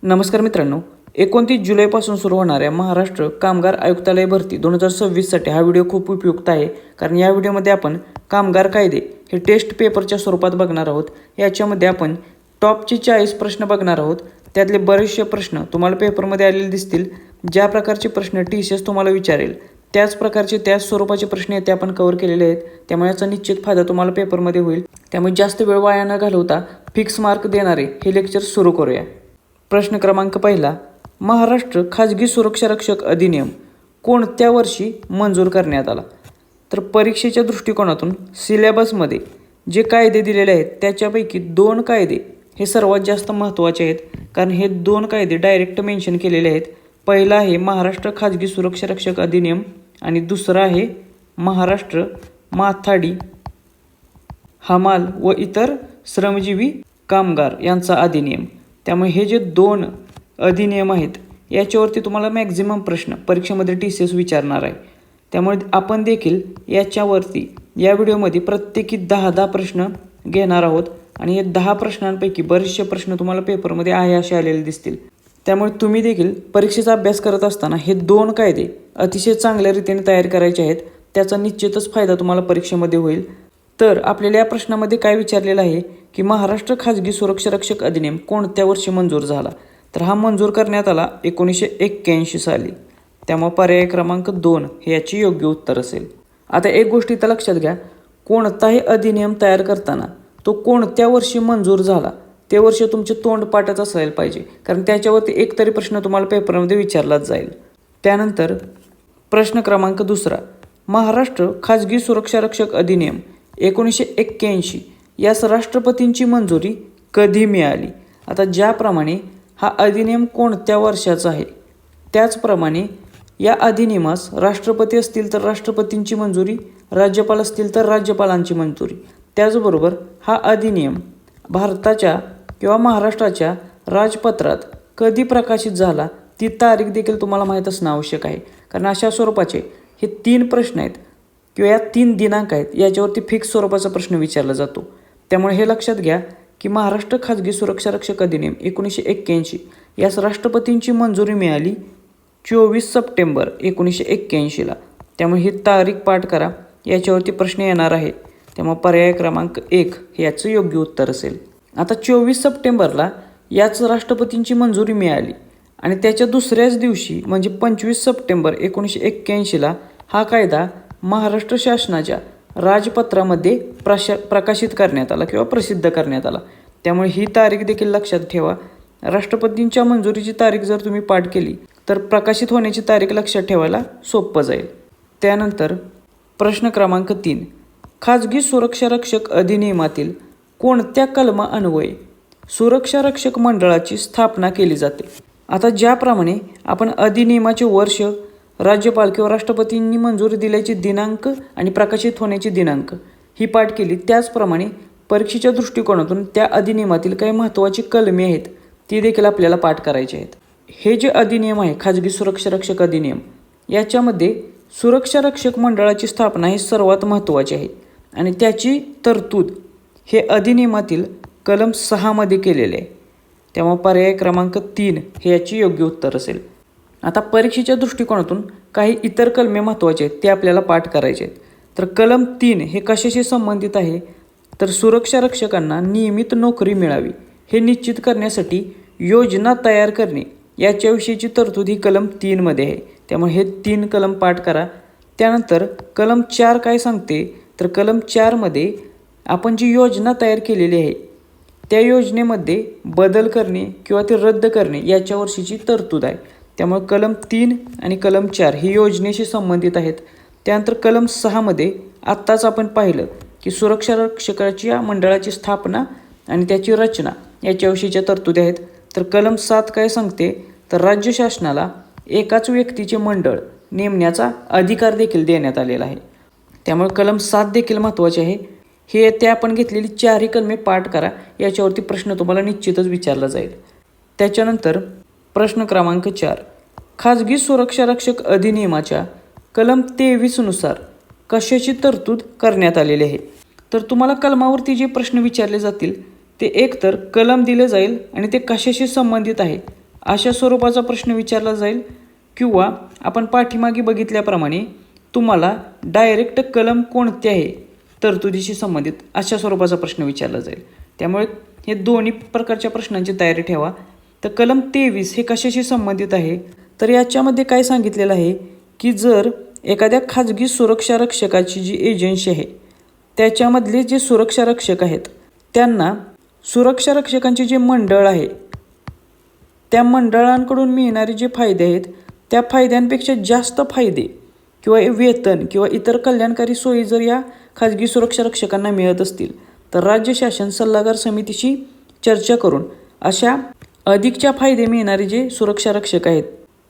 नमस्कार मित्रांनो, 29 जुलैपासून सुरू होणाऱ्या महाराष्ट्र कामगार आयुक्तालय भरती 2026साठी हा व्हिडिओ खूप उपयुक्त आहे. कारण या व्हिडिओमध्ये आपण कामगार कायदे हे टेस्ट पेपरच्या स्वरूपात बघणार आहोत. याच्यामध्ये आपण टॉपचे 40 प्रश्न बघणार आहोत. त्यातले बरेचसे प्रश्न तुम्हाला पेपरमध्ये आलेले दिसतील. ज्या प्रकारचे प्रश्न TCS तुम्हाला विचारेल त्याच प्रकारचे त्याच स्वरूपाचे प्रश्न येथे आपण कव्हर केलेले आहेत. त्यामुळे याचा निश्चित फायदा तुम्हाला पेपरमध्ये होईल. त्यामुळे जास्त वेळ वाया न घालवता फिक्स मार्क देणारे हे लेक्चर सुरू करूया. प्रश्न क्रमांक पहिला, महाराष्ट्र खाजगी सुरक्षा रक्षक अधिनियम कोणत्या वर्षी मंजूर करण्यात आला? तर परीक्षेच्या दृष्टिकोनातून सिलेबसमध्ये जे कायदे दिलेले आहेत त्याच्यापैकी 2 कायदे हे सर्वात जास्त महत्त्वाचे आहेत. कारण हे 2 कायदे डायरेक्ट मेन्शन केलेले आहेत. पहिला आहे महाराष्ट्र खाजगी सुरक्षा रक्षक अधिनियम आणि दुसरा आहे महाराष्ट्र माथाडी हमाल व इतर श्रमजीवी कामगार यांचा अधिनियम. त्यामुळे हे जे 2 अधिनियम आहेत याच्यावरती तुम्हाला मॅक्झिमम प्रश्न परीक्षेमध्ये TCS विचारणार आहे. त्यामुळे आपण देखील याच्यावरती या व्हिडिओमध्ये प्रत्येकी 10 प्रश्न घेणार आहोत आणि हे 10 प्रश्नांपैकी बरेचसे प्रश्न तुम्हाला पेपरमध्ये आहे असे आलेले दिसतील. त्यामुळे तुम्ही देखील परीक्षेचा अभ्यास करत असताना हे 2 कायदे अतिशय चांगल्या रीतीने तयार करायचे आहेत. त्याचा निश्चितच फायदा तुम्हाला परीक्षेमध्ये होईल. तर आपल्याला या प्रश्नामध्ये काय विचारलेलं आहे की महाराष्ट्र खाजगी सुरक्षा रक्षक अधिनियम कोणत्या वर्षी मंजूर झाला? तर हा मंजूर करण्यात आला 1981 साली. त्यामुळे पर्याय क्रमांक 2 हे याचे योग्य उत्तर असेल. आता एक गोष्ट इथं लक्षात घ्या, कोणताही अधिनियम तयार करताना तो कोणत्या वर्षी मंजूर झाला ते वर्ष तुमचे तोंडपाठच असायला पाहिजे. कारण त्याच्यावरती एकतरी प्रश्न तुम्हाला पेपरमध्ये विचारलाच जाईल. त्यानंतर प्रश्न क्रमांक 2, महाराष्ट्र खाजगी सुरक्षा रक्षक अधिनियम 1981 यास राष्ट्रपतींची मंजुरी कधी मिळाली? आता ज्याप्रमाणे हा अधिनियम कोणत्या वर्षाचा आहे त्याचप्रमाणे या अधिनियमास राष्ट्रपती असतील तर राष्ट्रपतींची मंजुरी, राज्यपाल असतील तर राज्यपालांची मंजुरी. त्याचबरोबर हा अधिनियम भारताच्या किंवा महाराष्ट्राच्या राजपत्रात कधी प्रकाशित झाला ती तारीख देखील तुम्हाला माहीत असणं आवश्यक आहे. कारण अशा स्वरूपाचे हे 3 प्रश्न आहेत किंवा या 3 दिनांक आहेत याच्यावरती फिक्स स्वरूपाचा प्रश्न विचारला जातो. त्यामुळे हे लक्षात घ्या की महाराष्ट्र खाजगी सुरक्षा रक्षक अधिनियम 1981 यास राष्ट्रपतींची मंजुरी मिळाली 24 सप्टेंबर 1981ला. त्यामुळे ही तारीख पाठ करा, याच्यावरती प्रश्न येणार आहे. त्यामुळे पर्याय क्रमांक 1 हे याचं योग्य उत्तर असेल. आता 24 सप्टेंबरला याच राष्ट्रपतींची मंजुरी मिळाली आणि त्याच्या दुसऱ्याच दिवशी म्हणजे 25 सप्टेंबर 1981ला हा कायदा महाराष्ट्र शासनाच्या राजपत्रामध्ये प्रकाशित करण्यात आला किंवा प्रसिद्ध करण्यात आला. त्यामुळे ही तारीख देखील लक्षात ठेवा. राष्ट्रपतींच्या मंजुरीची तारीख जर तुम्ही पाठ केली तर प्रकाशित होण्याची तारीख लक्षात ठेवायला सोपं जाईल. त्यानंतर प्रश्न क्रमांक 3, खाजगी सुरक्षा रक्षक अधिनियमातील कोणत्या कलमान्वये सुरक्षा रक्षक मंडळाची स्थापना केली जाते? आता ज्याप्रमाणे आपण अधिनियमाचे वर्ष, राज्यपाल किंवा राष्ट्रपतींनी मंजुरी दिल्याची दिनांक आणि प्रकाशित होण्याची दिनांक ही पाठ केली, त्याचप्रमाणे परीक्षेच्या दृष्टिकोनातून त्या अधिनियमातील काही महत्त्वाची कलमे आहेत ती देखील आपल्याला पाठ करायची आहेत. हे जे अधिनियम आहे खाजगी सुरक्षा रक्षक अधिनियम याच्यामध्ये सुरक्षा रक्षक मंडळाची स्थापना ही सर्वात महत्त्वाची आहे आणि त्याची तरतूद हे अधिनियमातील कलम 6 मध्ये केलेले आहे. त्यामुळे पर्याय क्रमांक 3 हे याचे योग्य उत्तर असेल. आता परीक्षेच्या दृष्टिकोनातून काही इतर कलमे महत्त्वाचे आहेत ते आपल्याला पाठ करायचे आहेत. तर कलम 3 हे कशाशी संबंधित आहे? तर सुरक्षा रक्षकांना नियमित नोकरी मिळावी हे निश्चित करण्यासाठी योजना तयार करणे याच्याविषयीची तरतूद ही कलम 3 मध्ये आहे. त्यामुळे हे 3 कलम पाठ करा. त्यानंतर कलम 4 काय सांगते? तर कलम 4 मध्ये आपण जी योजना तयार केलेली आहे त्या योजनेमध्ये बदल करणे किंवा ते रद्द करणे याच्यावर्षीची तरतूद आहे. त्यामुळे कलम 3 आणि कलम 4 ही योजनेशी संबंधित आहेत. त्यानंतर कलम 6 मध्ये आत्ताच आपण पाहिलं की सुरक्षा रक्षकाच्या मंडळाची स्थापना आणि त्याची रचना याच्याविषयीच्या तरतुदी आहेत. तर कलम 7 काय सांगते? तर राज्य शासनाला एकाच व्यक्तीचे मंडळ नेमण्याचा अधिकार देखील देण्यात आलेला आहे. त्यामुळे कलम 7 देखील महत्त्वाचे आहे. हे त्या आपण घेतलेली 4ही कलमे पाठ करा, याच्यावरती प्रश्न तुम्हाला निश्चितच विचारला जाईल. त्याच्यानंतर प्रश्न क्रमांक 4, खाजगी सुरक्षा रक्षक अधिनियमाच्या कलम 23 नुसार कशाची तरतूद करण्यात आलेली आहे? तर तुम्हाला कलमावरती जे प्रश्न विचारले जातील ते एकतर कलम दिले जाईल आणि ते कशाशी संबंधित आहे अशा स्वरूपाचा प्रश्न विचारला जाईल, किंवा आपण पाठीमागे बघितल्याप्रमाणे तुम्हाला डायरेक्ट कलम कोणते आहे तरतुदीशी संबंधित अशा स्वरूपाचा प्रश्न विचारला जाईल. त्यामुळे हे दोन्ही प्रकारच्या प्रश्नांची तयारी ठेवा. तर कलम 23 हे कशाशी संबंधित आहे, तर याच्यामध्ये काय सांगितलेलं आहे की जर एखाद्या खाजगी सुरक्षा रक्षकाची जी एजन्सी आहे त्याच्यामधले जे सुरक्षा रक्षक आहेत त्यांना सुरक्षा रक्षकांचे जे मंडळ आहे त्या मंडळांकडून मिळणारे जे फायदे आहेत त्या फायद्यांपेक्षा जास्त फायदे किंवा वेतन किंवा इतर कल्याणकारी सोयी जर या खाजगी सुरक्षा रक्षकांना मिळत असतील तर राज्य शासन सल्लागार समितीशी चर्चा करून अशा अधिकच्या फायदे मिळणारे जे सुरक्षा रक्षक आहेत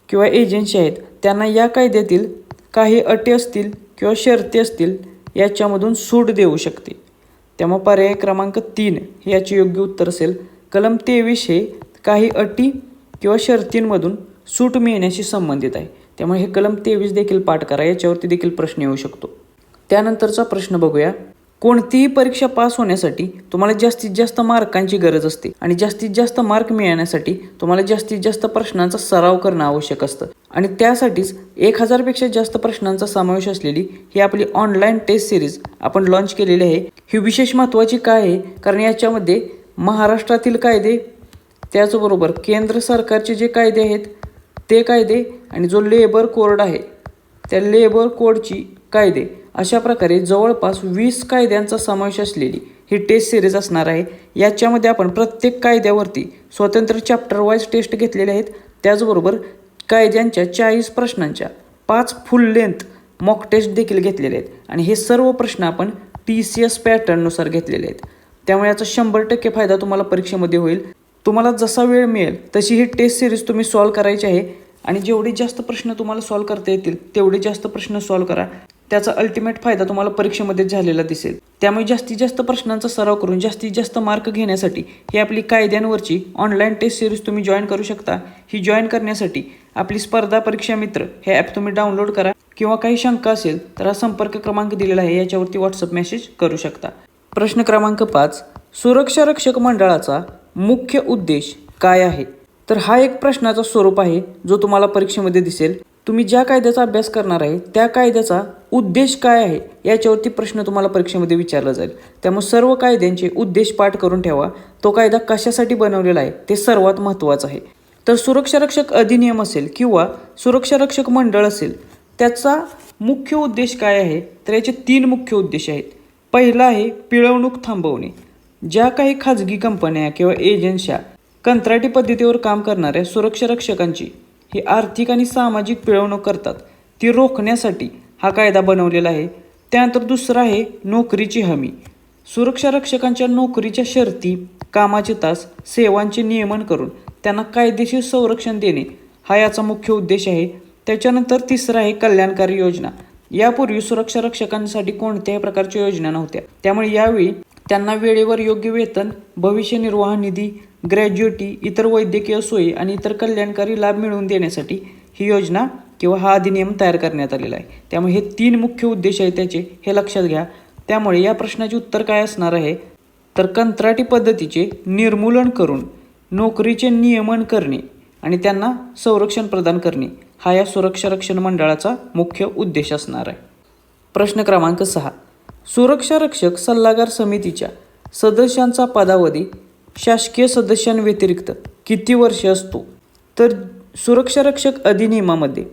किंवा एजन्सी आहेत त्यांना या कायद्यातील काही अटी असतील किंवा शर्ती असतील याच्यामधून सूट देऊ शकते. त्यामुळे पर्याय क्रमांक 3 हे याचे योग्य उत्तर असेल. कलम 23 हे काही अटी किंवा शर्तींमधून सूट मिळण्याशी संबंधित आहे. त्यामुळे हे कलम 23 देखील पाठ करा, याच्यावरती देखील प्रश्न येऊ शकतो. त्यानंतरचा प्रश्न बघूया. कोणतीही परीक्षा पास होण्यासाठी तुम्हाला जास्तीत जास्त मार्कांची गरज असते आणि जास्तीत जास्त मार्क मिळवण्यासाठी तुम्हाला जास्तीत जास्त प्रश्नांचा सराव करणं आवश्यक असतं आणि त्यासाठीच 1000 पेक्षा जास्त प्रश्नांचा समावेश असलेली ही आपली ऑनलाईन टेस्ट सिरीज आपण लॉन्च केलेली आहे. ही विशेष महत्त्वाची काय आहे, कारण याच्यामध्ये महाराष्ट्रातील कायदे त्याचबरोबर केंद्र सरकारचे जे कायदे आहेत ते कायदे आणि जो लेबर कोड आहे त्या लेबर कोडची कायदे अशा प्रकारे जवळपास 20 कायद्यांचा समावेश असलेली ही टेस्ट सिरीज असणार आहे. याच्यामध्ये आपण प्रत्येक कायद्यावरती स्वतंत्र चॅप्टर वाईज टेस्ट घेतलेले आहेत. त्याचबरोबर कायद्यांच्या 40 प्रश्नांच्या 5 फुल लेंथ मॉक टेस्ट देखील घेतलेले आहेत आणि हे सर्व प्रश्न आपण TCS पॅटर्ननुसार घेतलेले आहेत. त्यामुळे याचा 100% फायदा तुम्हाला परीक्षेमध्ये होईल. तुम्हाला जसा वेळ मिळेल तशी ही टेस्ट सिरीज तुम्ही सॉल्व करायची आहे आणि जेवढे जास्त प्रश्न तुम्हाला सॉल्व करता येतील तेवढे जास्त प्रश्न सॉल्व करा. त्याचा अल्टिमेट फायदा तुम्हाला परीक्षेमध्ये झालेला दिसेल. त्यामुळे जास्तीत जास्त प्रश्नांचा सराव करून जास्तीत जास्त मार्क घेण्यासाठी ही आपली कायद्यांवरची ऑनलाईन टेस्ट सिरीज तुम्ही जॉईन करू शकता. ही जॉईन करण्यासाठी आपली स्पर्धा परीक्षा मित्र हे ॲप तुम्ही डाउनलोड करा किंवा काही शंका असेल तर हा संपर्क क्रमांक दिलेला आहे, याच्यावरती व्हॉट्सअप मेसेज करू शकता. प्रश्न क्रमांक 5. सुरक्षा रक्षक मंडळाचा मुख्य उद्देश काय आहे? तर हा एक प्रश्नाचा स्वरूप आहे जो तुम्हाला परीक्षेमध्ये दिसेल. तुम्ही ज्या कायद्याचा अभ्यास करणार आहे त्या कायद्याचा उद्देश काय आहे याच्यावरती प्रश्न तुम्हाला परीक्षेमध्ये विचारला जाईल. त्यामुळे सर्व कायद्यांचे उद्देश पाठ करून ठेवा. तो कायदा कशासाठी बनवलेला आहे ते सर्वात महत्त्वाचं आहे. तर सुरक्षा रक्षक अधिनियम असेल किंवा सुरक्षा रक्षक मंडळ असेल त्याचा मुख्य उद्देश काय आहे, तर याचे 3 मुख्य उद्देश आहेत. पहिला आहे पिळवणूक थांबवणे. ज्या काही खाजगी कंपन्या किंवा एजन्स्या कंत्राटी पद्धतीवर काम करणाऱ्या सुरक्षा रक्षकांची ही आर्थिक आणि सामाजिक पिळवणूक करतात ती रोखण्यासाठी हा कायदा बनवलेला आहे. त्यानंतर दुसरा आहे नोकरीची हमी. सुरक्षा रक्षकांच्या नोकरीच्या शर्ती, कामाचे तास, सेवांचे नियमन करून त्यांना कायदेशीर संरक्षण देणे हा याचा मुख्य उद्देश आहे. त्याच्यानंतर तिसरा आहे कल्याणकारी योजना. यापूर्वी सुरक्षा रक्षकांसाठी कोणत्याही प्रकारच्या योजना नव्हत्या, त्यामुळे यावेळी त्यांना वेळेवर योग्य वेतन, भविष्य निर्वाह निधी, ग्रॅज्युएटी, इतर वैद्यकीय सोयी आणि इतर कल्याणकारी लाभ मिळवून देण्यासाठी ही योजना किंवा हा अधिनियम तयार करण्यात आलेला आहे. त्यामुळे हे 3 मुख्य उद्देश आहेत त्याचे, हे लक्षात घ्या. त्यामुळे या प्रश्नाचे उत्तर काय असणार आहे, तर कंत्राटी पद्धतीचे निर्मूलन करून नोकरीचे नियमन करणे आणि त्यांना संरक्षण प्रदान करणे हा या सुरक्षा रक्षण मंडळाचा मुख्य उद्देश असणार आहे. प्रश्न क्रमांक 6. सुरक्षा रक्षक सल्लागार समितीच्या सदस्यांचा पदावधी शासकीय सदस्यांव्यतिरिक्त किती वर्ष असतो? तर सुरक्षा रक्षक अधिनियमामध्ये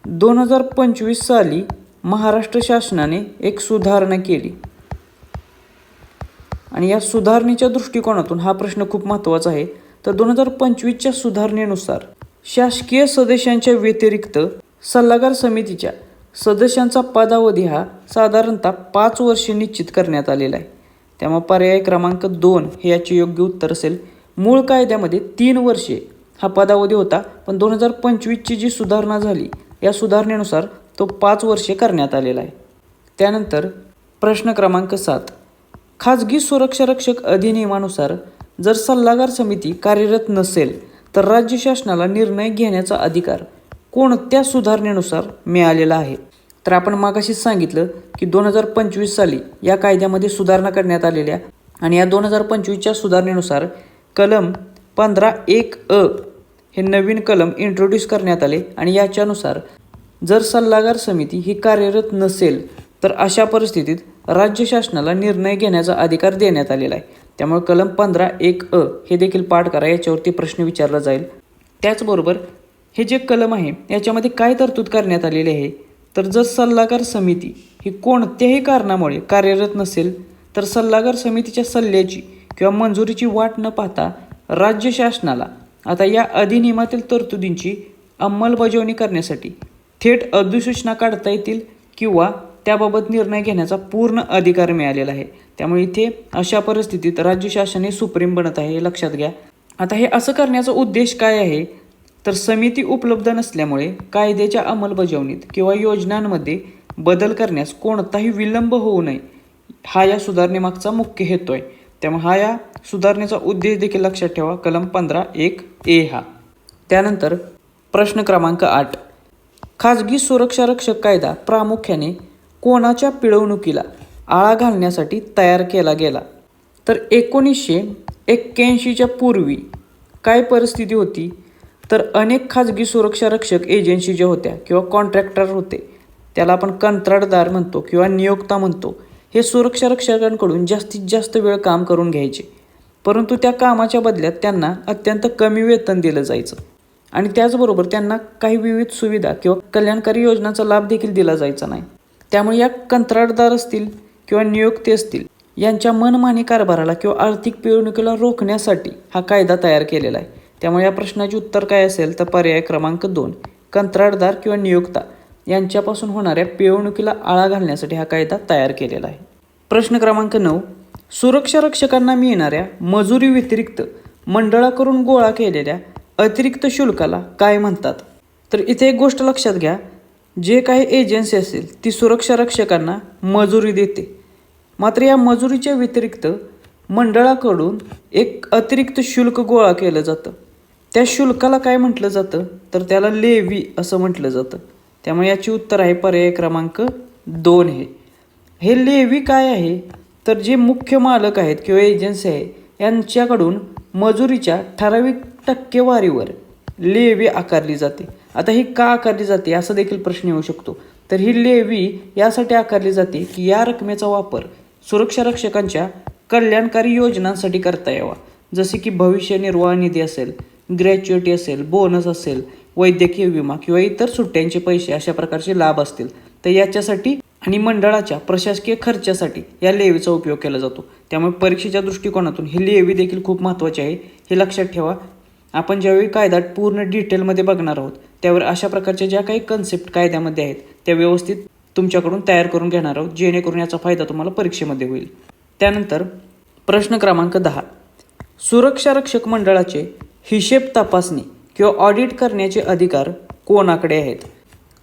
2025 साली महाराष्ट्र शासनाने एक सुधारणा केली आणि या सुधारणेच्या दृष्टिकोनातून हा प्रश्न खूप महत्त्वाचा आहे. तर 2025च्या सुधारणेनुसार शासकीय सदस्यांच्या व्यतिरिक्त सल्लागार समितीच्या सदस्यांचा पदावधी हा साधारणतः 5 वर्षे निश्चित करण्यात आलेला आहे. त्यामुळे पर्याय क्रमांक 2 हे याचे योग्य उत्तर असेल. मूळ कायद्यामध्ये 3 वर्षे हा पदावधी होता, पण 2025ची जी सुधारणा झाली या सुधारणेनुसार तो 5 वर्षे करण्यात आलेला आहे. त्यानंतर प्रश्न क्रमांक 7. खाजगी सुरक्षा रक्षक अधिनियमानुसार जर सल्लागार समिती कार्यरत नसेल तर राज्य शासनाला निर्णय घेण्याचा अधिकार कोणत्या सुधारणेनुसार मिळालेला आहे? तर आपण मागाशीच सांगितलं की 2025 साली या कायद्यामध्ये सुधारणा करण्यात आलेल्या आणि या 2025च्या सुधारणेनुसार कलम 15(1)(अ) हे नवीन कलम इंट्रोड्यूस करण्यात आले आणि याच्यानुसार जर सल्लागार समिती ही कार्यरत नसेल तर अशा परिस्थितीत राज्य शासनाला निर्णय घेण्याचा अधिकार देण्यात आलेला आहे. त्यामुळे कलम 15(1)(अ) हे देखील पाठ करा, याच्यावरती प्रश्न विचारला जाईल. त्याचबरोबर हे जे कलम आहे याच्यामध्ये काय तरतूद करण्यात आलेली आहे, तर जर सल्लागार समिती ही कोणत्याही कारणामुळे कार्यरत नसेल तर सल्लागार समितीच्या सल्ल्याची किंवा मंजुरीची वाट न पाहता राज्य शासनाला आता या अधिनियमातील तरतुदींची अंमलबजावणी करण्यासाठी थेट अधिसूचना काढता येतील किंवा त्याबाबत निर्णय घेण्याचा पूर्ण अधिकार मिळालेला आहे. त्यामुळे इथे अशा परिस्थितीत राज्य शासन हे सुप्रीम बनत आहे, हे लक्षात घ्या. आता हे असं करण्याचा उद्देश काय आहे, तर समिती उपलब्ध नसल्यामुळे कायद्याच्या अंमलबजावणीत किंवा योजनांमध्ये बदल करण्यास कोणताही विलंब होऊ नये, हा या सुधारणेमागचा मुख्य हेतू आहे. त्यामुळे हा या सुधारणेचा उद्देश देखील लक्षात ठेवा, कलम 15(1)(ए) हा. त्यानंतर प्रश्न क्रमांक 8, खाजगी सुरक्षा रक्षक कायदा प्रामुख्याने कोणाच्या पिळवणुकीला आळा घालण्यासाठी तयार केला गेला, तर 1981च्या पूर्वी काय परिस्थिती होती, तर अनेक खाजगी सुरक्षा रक्षक एजन्सी ज्या होत्या किंवा कॉन्ट्रॅक्टर होते, त्याला आपण कंत्राटदार म्हणतो किंवा नियोक्ता म्हणतो, हे सुरक्षा रक्षकांकडून जास्तीत जास्त वेळ काम करून घ्यायचे, परंतु त्या कामाच्या बदल्यात त्यांना अत्यंत कमी वेतन दिलं जायचं आणि त्याचबरोबर त्यांना काही विविध सुविधा किंवा कल्याणकारी योजनांचा लाभ देखील दिला जायचा नाही. त्यामुळे या कंत्राटदार असतील किंवा नियोक्ते असतील यांच्या मनमानी कारभाराला किंवा आर्थिक पिळवणुकीला रोखण्यासाठी हा कायदा तयार केलेला आहे. त्यामुळे या प्रश्नाचे उत्तर काय असेल, तर पर्याय क्रमांक 2, कंत्राटदार किंवा नियोक्ता यांच्यापासून होणाऱ्या पिळवणुकीला आळा घालण्यासाठी हा कायदा तयार केलेला आहे. प्रश्न क्रमांक 9, सुरक्षा रक्षकांना मिळणाऱ्या मजुरी व्यतिरिक्त मंडळाकडून गोळा केलेल्या अतिरिक्त शुल्काला काय म्हणतात, तर इथे एक गोष्ट लक्षात घ्या, जे काही एजन्सी असेल ती सुरक्षा रक्षकांना मजुरी देते, मात्र या मजुरीच्या व्यतिरिक्त मंडळाकडून एक अतिरिक्त शुल्क गोळा केलं जातं. त्या शुल्काला काय म्हटलं जातं, तर त्याला लेवी असं म्हटलं जातं. त्यामुळे याची उत्तर आहे पर्याय क्रमांक 2 हे लेवी काय आहे, तर जे मुख्य मालक आहेत किंवा एजन्सी आहे यांच्याकडून मजुरीच्या ठराविक टक्केवारीवर लेवी आकारली जाते. आता ही का आकारली जाते असा देखील प्रश्न येऊ शकतो. तर ही लेवी यासाठी आकारली जाते की या रकमेचा वापर सुरक्षा रक्षकांच्या कल्याणकारी योजनांसाठी करता यावा, जसे की भविष्य निर्वाह निधी असेल, ग्रॅच्युइटी असेल, बोनस असेल, वैद्यकीय विमा किंवा इतर सुट्ट्यांचे पैसे अशा प्रकारचे लाभ असतील, तर याच्यासाठी आणि मंडळाच्या प्रशासकीय खर्चासाठी या लेवीचा उपयोग केला जातो. त्यामुळे परीक्षेच्या दृष्टिकोनातून ही लेवी देखील खूप महत्त्वाची आहे, हे लक्षात ठेवा. आपण ज्यावेळी कायदा पूर्ण डिटेलमध्ये बघणार आहोत त्यावर अशा प्रकारच्या ज्या काही कन्सेप्ट कायद्यामध्ये आहेत त्या व्यवस्थित तुमच्याकडून तयार करून घेणार आहोत, जेणेकरून याचा फायदा तुम्हाला परीक्षेमध्ये होईल. त्यानंतर प्रश्न क्रमांक 10, सुरक्षा रक्षक मंडळाचे हिशेब तपासणी किंवा ऑडिट करण्याचे अधिकार कोणाकडे आहेत,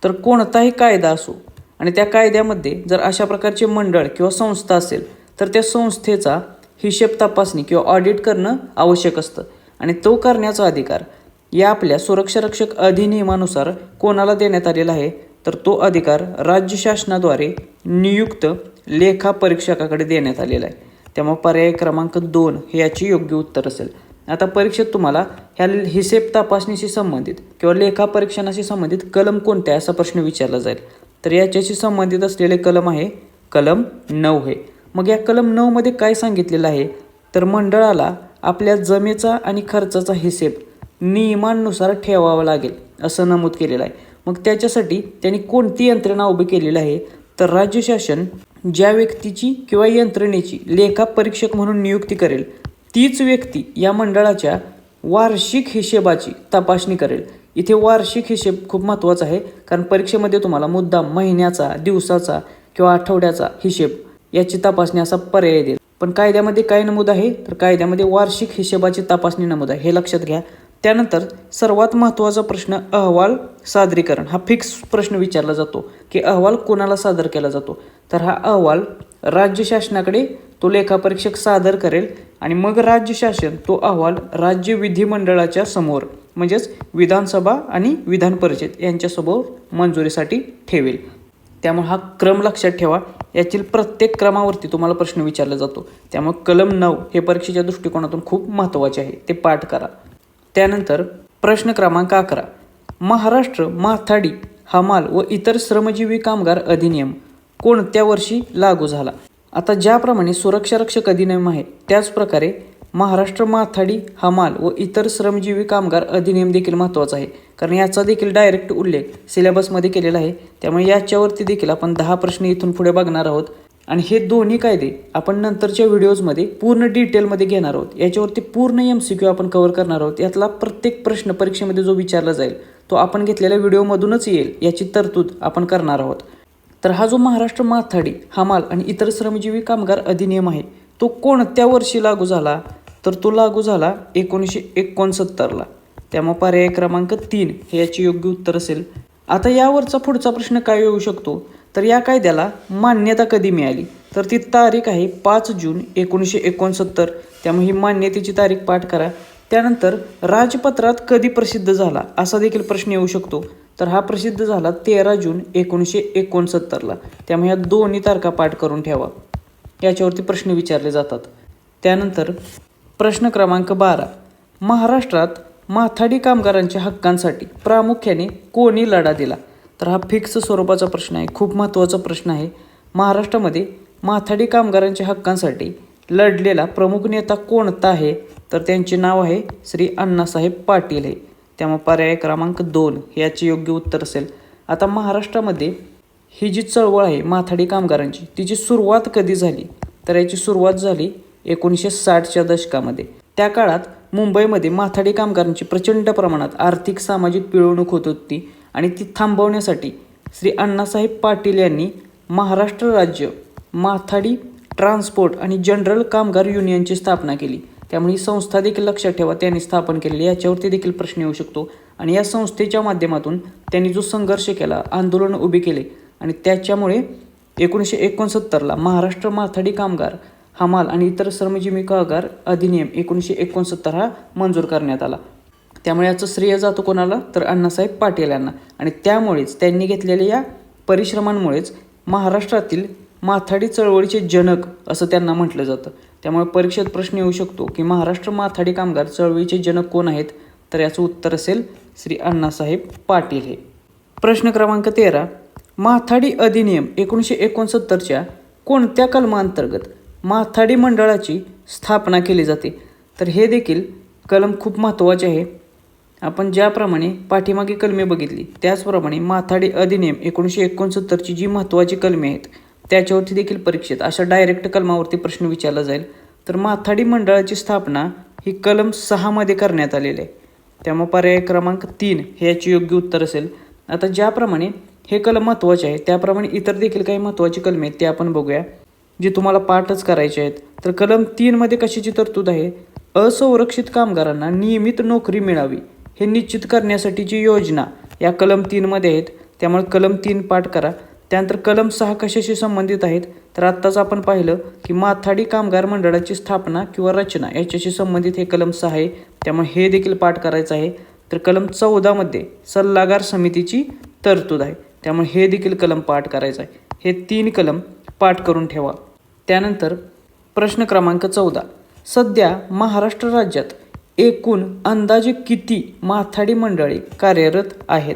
तर कोणताही कायदा असो आणि त्या कायद्यामध्ये जर अशा प्रकारचे मंडळ किंवा संस्था असेल तर त्या संस्थेचा हिशेब तपासणी किंवा ऑडिट करणं आवश्यक असतं आणि तो करण्याचा अधिकार या आपल्या सुरक्षा रक्षक अधिनियमानुसार कोणाला देण्यात आलेला आहे, तर तो अधिकार राज्य शासनाद्वारे नियुक्त लेखा परीक्षकाकडे देण्यात आलेला आहे. त्यामुळे पर्याय क्रमांक 2 हे याची योग्य उत्तर असेल. आता परीक्षेत तुम्हाला ह्या हिशेब तपासणीशी संबंधित किंवा लेखा परीक्षणाशी संबंधित कलम कोणते असा प्रश्न विचारला जाईल, तर याच्याशी संबंधित असलेले कलम आहे कलम 9 मग या कलम 9 मध्ये काय सांगितलेलं आहे, तर मंडळाला आपल्या जमेचा आणि खर्चाचा हिशेब नियमांनुसार ठेवावा लागेल असं नमूद केलेलं आहे. मग त्याच्यासाठी त्यांनी कोणती यंत्रणा उभी केलेली आहे, तर राज्य शासन ज्या व्यक्तीची किंवा यंत्रणेची लेखा परीक्षक म्हणून नियुक्ती करेल तीच व्यक्ती या मंडळाच्या वार्षिक हिशेबाची तपासणी करेल. इथे वार्षिक हिशेब खूप महत्त्वाचा आहे, कारण परीक्षेमध्ये तुम्हाला मुद्दाम महिन्याचा, दिवसाचा किंवा आठवड्याचा हिशेब याची तपासणी असा पर्याय देईल. पण कायद्यामध्ये काय नमूद आहे, तर कायद्यामध्ये वार्षिक हिशेबाची तपासणी नमूद आहे, हे लक्षात घ्या. त्यानंतर सर्वात महत्त्वाचा प्रश्न अहवाल सादरीकरण हा फिक्स प्रश्न विचारला जातो की अहवाल कोणाला सादर केला जातो, तर हा अहवाल राज्य शासनाकडे तो लेखापरीक्षक सादर करेल आणि मग राज्य शासन तो अहवाल राज्य विधिमंडळाच्या समोर म्हणजेच विधानसभा आणि विधान परिषद यांच्यासमोर मंजुरीसाठी ठेवेल. त्यामुळे हा क्रम लक्षात ठेवा, यातील प्रत्येक क्रमावरती तुम्हाला प्रश्न विचारला जातो. त्यामुळे कलम 9 हे परीक्षेच्या दृष्टिकोनातून खूप महत्त्वाचे आहे, ते पाठ करा. त्यानंतर प्रश्न क्रमांक 11. महाराष्ट्र माथाडी हमाल व इतर श्रमजीवी कामगार अधिनियम कोणत्या वर्षी लागू झाला? आता ज्याप्रमाणे सुरक्षा रक्षक अधिनियम आहे त्याच प्रकारे महाराष्ट्र माथाडी हमाल व इतर श्रमजीवी कामगार अधिनियम देखील महत्त्वाचा आहे, कारण याचा देखील डायरेक्ट उल्लेख सिलेबसमध्ये केलेला आहे. त्यामुळे याच्यावरती देखील आपण 10 प्रश्न इथून पुढे बघणार आहोत आणि हे दोन्ही कायदे आपण नंतरच्या व्हिडिओजमध्ये पूर्ण डिटेलमध्ये घेणार आहोत. याच्यावरती पूर्ण MCQ आपण कव्हर करणार आहोत. यातला प्रत्येक प्रश्न परीक्षेमध्ये जो विचारला जाईल तो आपण घेतलेल्या व्हिडिओमधूनच येईल याची तरतूद आपण करणार आहोत. तर हा जो महाराष्ट्र माथाडी हमाल आणि इतर श्रमजीवी कामगार अधिनियम आहे तो कोणत्या वर्षी लागू झाला? तर तो लागू झाला 1969ला. त्यामुळे पर्याय क्रमांक 3 हे याचे योग्य उत्तर असेल. आता यावरचा पुढचा प्रश्न काय येऊ शकतो? तर या कायद्याला मान्यता कधी मिळाली? तर ती तारीख आहे 5 जून 1969. त्यामुळे ही मान्यतेची तारीख पाठ करा. त्यानंतर राजपत्रात कधी प्रसिद्ध झाला असा देखील प्रश्न येऊ शकतो. तर हा प्रसिद्ध झाला 13 जून 1969ला. त्यामुळे या दोन्ही तारखा पाठ करून ठेवा. याच्यावरती प्रश्न विचारले जातात. त्यानंतर प्रश्न क्रमांक 12. महाराष्ट्रात माथाडी कामगारांच्या हक्कांसाठी प्रामुख्याने कोणी लढा दिला? तर हा फिक्स स्वरूपाचा प्रश्न आहे, खूप महत्त्वाचा प्रश्न आहे. महाराष्ट्रामध्ये माथाडी कामगारांच्या हक्कांसाठी लढलेला प्रमुख नेता कोणता आहे? तर त्यांचे नाव आहे श्री अण्णासाहेब पाटील हे. त्यामुळे पर्याय क्रमांक 2 याचे योग्य उत्तर असेल. आता महाराष्ट्रामध्ये ही जी चळवळ आहे माथाडी कामगारांची तिची सुरुवात कधी झाली? तर याची सुरुवात झाली 1960च्या दशकामध्ये. त्या काळात मुंबईमध्ये माथाडी कामगारांची प्रचंड प्रमाणात आर्थिक सामाजिक पिळवणूक होत होती आणि ती थांबवण्यासाठी श्री अण्णासाहेब पाटील यांनी महाराष्ट्र राज्य माथाडी ट्रान्सपोर्ट आणि जनरल कामगार युनियनची स्थापना केली. त्यामुळे ही संस्था देखील लक्षात ठेवा त्यांनी स्थापन केलेली. याच्यावरती देखील प्रश्न येऊ शकतो. आणि या संस्थेच्या माध्यमातून त्यांनी जो संघर्ष केला, आंदोलन उभे केले आणि त्याच्यामुळे 1969ला महाराष्ट्र माथाडी कामगार हमाल आणि इतर श्रमजीवी कामगार अधिनियम 1969 हा मंजूर करण्यात आला. त्यामुळे याचं श्रेय जातो कोणाला? तर अण्णासाहेब पाटील यांना. आणि त्यामुळेच त्यांनी घेतलेल्या या परिश्रमांमुळेच महाराष्ट्रातील माथाडी चळवळीचे जनक असं त्यांना म्हटलं जातं. त्यामुळे परीक्षेत प्रश्न येऊ शकतो की महाराष्ट्र माथाडी कामगार चळवळीचे जनक कोण आहेत? तर याचं उत्तर असेल श्री अण्णासाहेब पाटील हे. प्रश्न क्रमांक 13. माथाडी अधिनियम 1969च्या कोणत्या कलमांतर्गत माथाडी मंडळाची स्थापना केली जाते? तर हे देखील कलम खूप महत्त्वाचे आहे. आपण ज्याप्रमाणे पाठीमागे कलमे बघितली त्याचप्रमाणे माथाडी अधिनियम 1969ची जी महत्त्वाची कलमे आहेत त्याच्यावरती देखील परीक्षेत अशा डायरेक्ट कलमावरती प्रश्न विचारला जाईल. तर माथाडी मंडळाची स्थापना ही कलम 6 मध्ये करण्यात आलेली आहे. त्यामुळे पर्याय क्रमांक 3 हे याचे योग्य उत्तर असेल. आता ज्याप्रमाणे हे कलम महत्त्वाचे आहे त्याप्रमाणे इतर देखील काही महत्त्वाची कलमे आहेत ते आपण बघूया जे तुम्हाला पाठच करायचे आहेत. तर कलम 3 मध्ये कशाची तरतूद आहे? असंरक्षित कामगारांना नियमित नोकरी मिळावी हे निश्चित करण्यासाठीची योजना या कलम 3 मध्ये आहेत. त्यामुळे कलम 3 पाठ करा. त्यानंतर कलम 6 कशाशी संबंधित आहेत? तर आत्ताच आपण पाहिलं की माथाडी कामगार मंडळाची स्थापना किंवा रचना याच्याशी संबंधित हे कलम 6 आहे. त्यामुळे हे देखील पाठ करायचं आहे. तर कलम 14 मध्ये सल्लागार समितीची तरतूद आहे. त्यामुळे हे देखील कलम पाठ करायचं आहे. हे 3 कलम पाठ करून ठेवा. त्यानंतर प्रश्न क्रमांक 14. सध्या महाराष्ट्र राज्यात एकूण अंदाजे किती माथाडी मंडळे कार्यरत आहेत?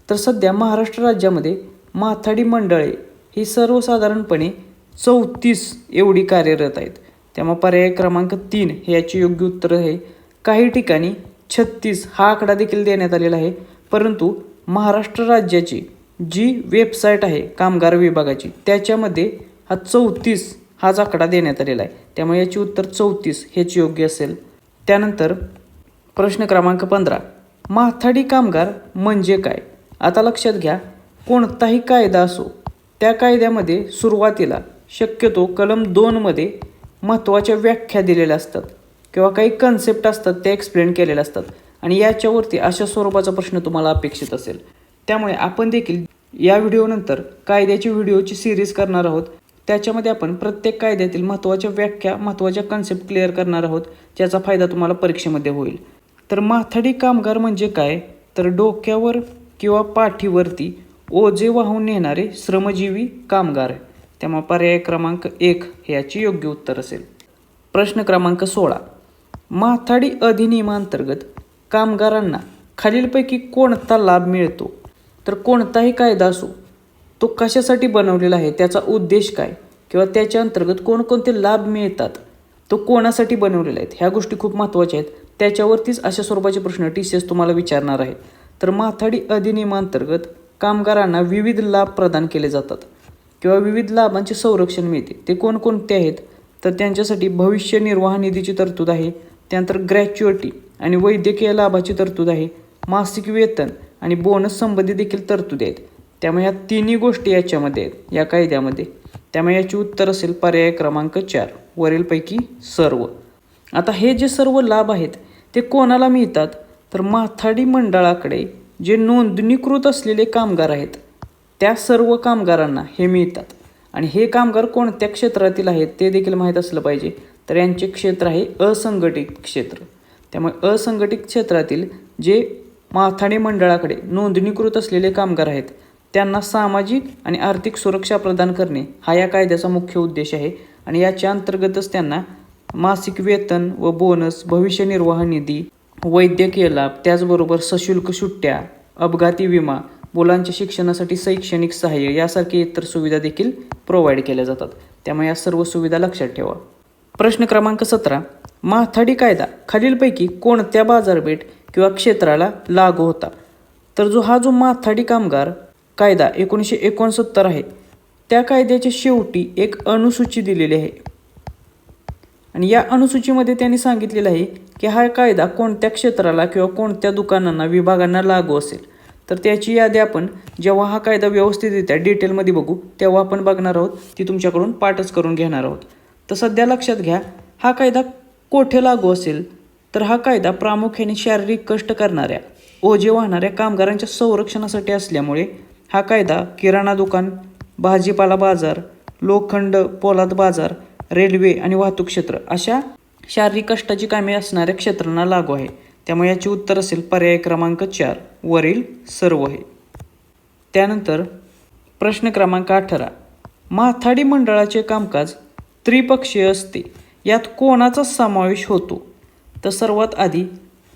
तर सध्या महाराष्ट्र राज्यामध्ये माथाडी मंडळे ही सर्वसाधारणपणे 34 एवढी कार्यरत आहेत. त्यामुळे पर्याय क्रमांक 3 हे याचे योग्य उत्तर आहे. काही ठिकाणी 36 हा आकडा देखील देण्यात आलेला आहे, परंतु महाराष्ट्र राज्याची जी वेबसाईट आहे कामगार विभागाची त्याच्यामध्ये हा 34 हाच आकडा देण्यात आलेला आहे. त्यामुळे याचे उत्तर 34 हेच योग्य असेल. त्यानंतर प्रश्न क्रमांक 15. माथाडी कामगार म्हणजे काय? आता लक्षात घ्या, कोणताही कायदा असो त्या कायद्यामध्ये सुरुवातीला शक्यतो कलम 2 मध्ये महत्त्वाच्या व्याख्या दिलेल्या असतात किंवा काही कन्सेप्ट असतात त्या एक्सप्लेन केलेल्या असतात आणि याच्यावरती अशा स्वरूपाचा प्रश्न तुम्हाला अपेक्षित असेल. त्यामुळे आपण देखील या व्हिडिओनंतर कायद्याची व्हिडिओची सिरीज करणार आहोत. त्याच्यामध्ये आपण प्रत्येक कायद्यातील महत्त्वाच्या व्याख्या, महत्त्वाच्या कन्सेप्ट क्लिअर करणार आहोत, ज्याचा फायदा तुम्हाला परीक्षेमध्ये होईल. तर माथाडी कामगार म्हणजे काय? तर डोक्यावर किंवा पाठीवरती ओझे वाहून नेणारे श्रमजीवी कामगार. त्यामुळे पर्याय क्रमांक 1 हे याचे योग्य उत्तर असेल. प्रश्न क्रमांक 16. माथाडी अधिनियमांतर्गत कामगारांना खालीलपैकी कोणता लाभ मिळतो? तर कोणताही कायदा असो तो कशासाठी बनवलेला आहे, त्याचा उद्देश काय किंवा त्याच्या अंतर्गत कोणकोणते लाभ मिळतात, तो कोणासाठी बनवलेला आहे, ह्या गोष्टी खूप महत्त्वाच्या आहेत. त्याच्यावरतीच अशा स्वरूपाचे प्रश्न TCS तुम्हाला विचारणार आहे. तर माथाडी अधिनियमांतर्गत कामगारांना विविध लाभ प्रदान केले जातात किंवा विविध लाभांचे संरक्षण मिळते. ते कोणकोणते आहेत? तर त्यांच्यासाठी भविष्य निर्वाह निधीची तरतूद आहे, त्यानंतर ग्रॅच्युइटी आणि वैद्यकीय लाभाची तरतूद आहे, मासिक वेतन आणि बोनस संबंधी देखील तरतुदी आहेत. त्यामुळे ह्या तिन्ही गोष्टी याच्यामध्ये आहेत या कायद्यामध्ये. त्यामुळे याचे उत्तर असेल पर्याय क्रमांक 4, वरीलपैकी सर्व. आता हे जे सर्व लाभ आहेत ते कोणाला मिळतात? तर माथाडी मंडळाकडे जे नोंदणीकृत असलेले कामगार आहेत त्या सर्व कामगारांना हे मिळतात. आणि हे कामगार कोणत्या क्षेत्रातील आहेत ते देखील माहीत असलं पाहिजे. तर यांचे क्षेत्र आहे असंघटित क्षेत्र. त्यामुळे असंघटित क्षेत्रातील जे माथाडी मंडळाकडे नोंदणीकृत असलेले कामगार आहेत त्यांना सामाजिक आणि आर्थिक सुरक्षा प्रदान करणे हा या कायद्याचा मुख्य उद्देश आहे. आणि याच्या अंतर्गतच त्यांना मासिक वेतन व बोनस, भविष्य निर्वाह निधी, वैद्यकीय लाभ, त्याचबरोबर सशुल्क सुट्ट्या, अपघाती विमा, मुलांच्या शिक्षणासाठी शैक्षणिक सहाय्य यासारखी इतर सुविधा देखील प्रोव्हाइड केल्या जातात. त्यामुळे या सर्व सुविधा लक्षात ठेवा. प्रश्न क्रमांक 17, माथाडी कायदा खालीलपैकी कोणत्या बाजारपेठ किंवा क्षेत्राला लागू होता? तर जो माथाडी कामगार कायदा 1969 आहे त्या कायद्याच्या शेवटी एक अनुसूची दिलेली आहे. आणि या अनुसूचीमध्ये त्यांनी सांगितलेलं आहे की हा कायदा कोणत्या क्षेत्राला किंवा कोणत्या दुकानांना, विभागांना लागू असेल. तर त्याची यादी आपण जेव्हा हा कायदा व्यवस्थितरित्या डिटेलमध्ये बघू तेव्हा आपण बघणार आहोत, ती तुमच्याकडून पाठच करून घेणार आहोत. तर सध्या लक्षात घ्या, हा कायदा कोठे लागू असेल? तर हा कायदा प्रामुख्याने शारीरिक कष्ट करणाऱ्या, ओझे वाहणाऱ्या कामगारांच्या संरक्षणासाठी असल्यामुळे हा कायदा किराणा दुकान, भाजीपाला बाजार, लोखंड पोलाद बाजार, रेल्वे आणि वाहतूक क्षेत्र अशा शारीरिक कष्टाची कामे असणाऱ्या क्षेत्रांना लागू आहे. त्यामुळे याचे उत्तर असेल पर्याय क्रमांक 4, वरील सर्व आहे. त्यानंतर प्रश्न क्रमांक 18, माथाडी मंडळाचे कामकाज त्रिपक्षीय असते, यात कोणाचा समावेश होतो? तर सर्वात आधी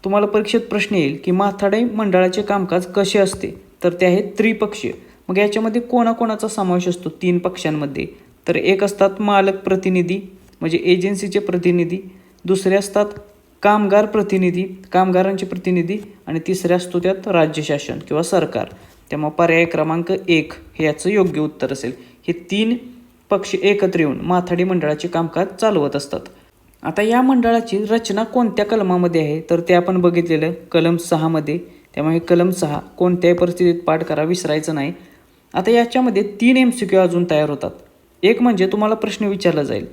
तुम्हाला परीक्षेत प्रश्न येईल की माथाडी मंडळाचे कामकाज कसे असते? तर ते आहे त्रिपक्षीय. मग याच्यामध्ये कोणाकोणाचा समावेश असतो 3 पक्षांमध्ये? तर एक असतात मालक प्रतिनिधी म्हणजे एजन्सीचे प्रतिनिधी, दुसरे असतात कामगार प्रतिनिधी, कामगारांचे प्रतिनिधी, आणि तिसरे असतो त्यात राज्य शासन किंवा सरकार. त्यामुळे पर्याय क्रमांक 1 हे याचं योग्य उत्तर असेल. हे 3 पक्ष एकत्र येऊन माथाडी मंडळाचे कामकाज चालवत असतात. आता या मंडळाची रचना कोणत्या कलमामध्ये आहे? तर ते आपण बघितलेलं कलम 6 मध्ये. त्यामुळे कलम 6 कोणत्याही परिस्थितीत पाठ करा, विसरायचं नाही. आता याच्यामध्ये 3 MCQ अजून तयार होतात. एक म्हणजे तुम्हाला प्रश्न विचारला जाईल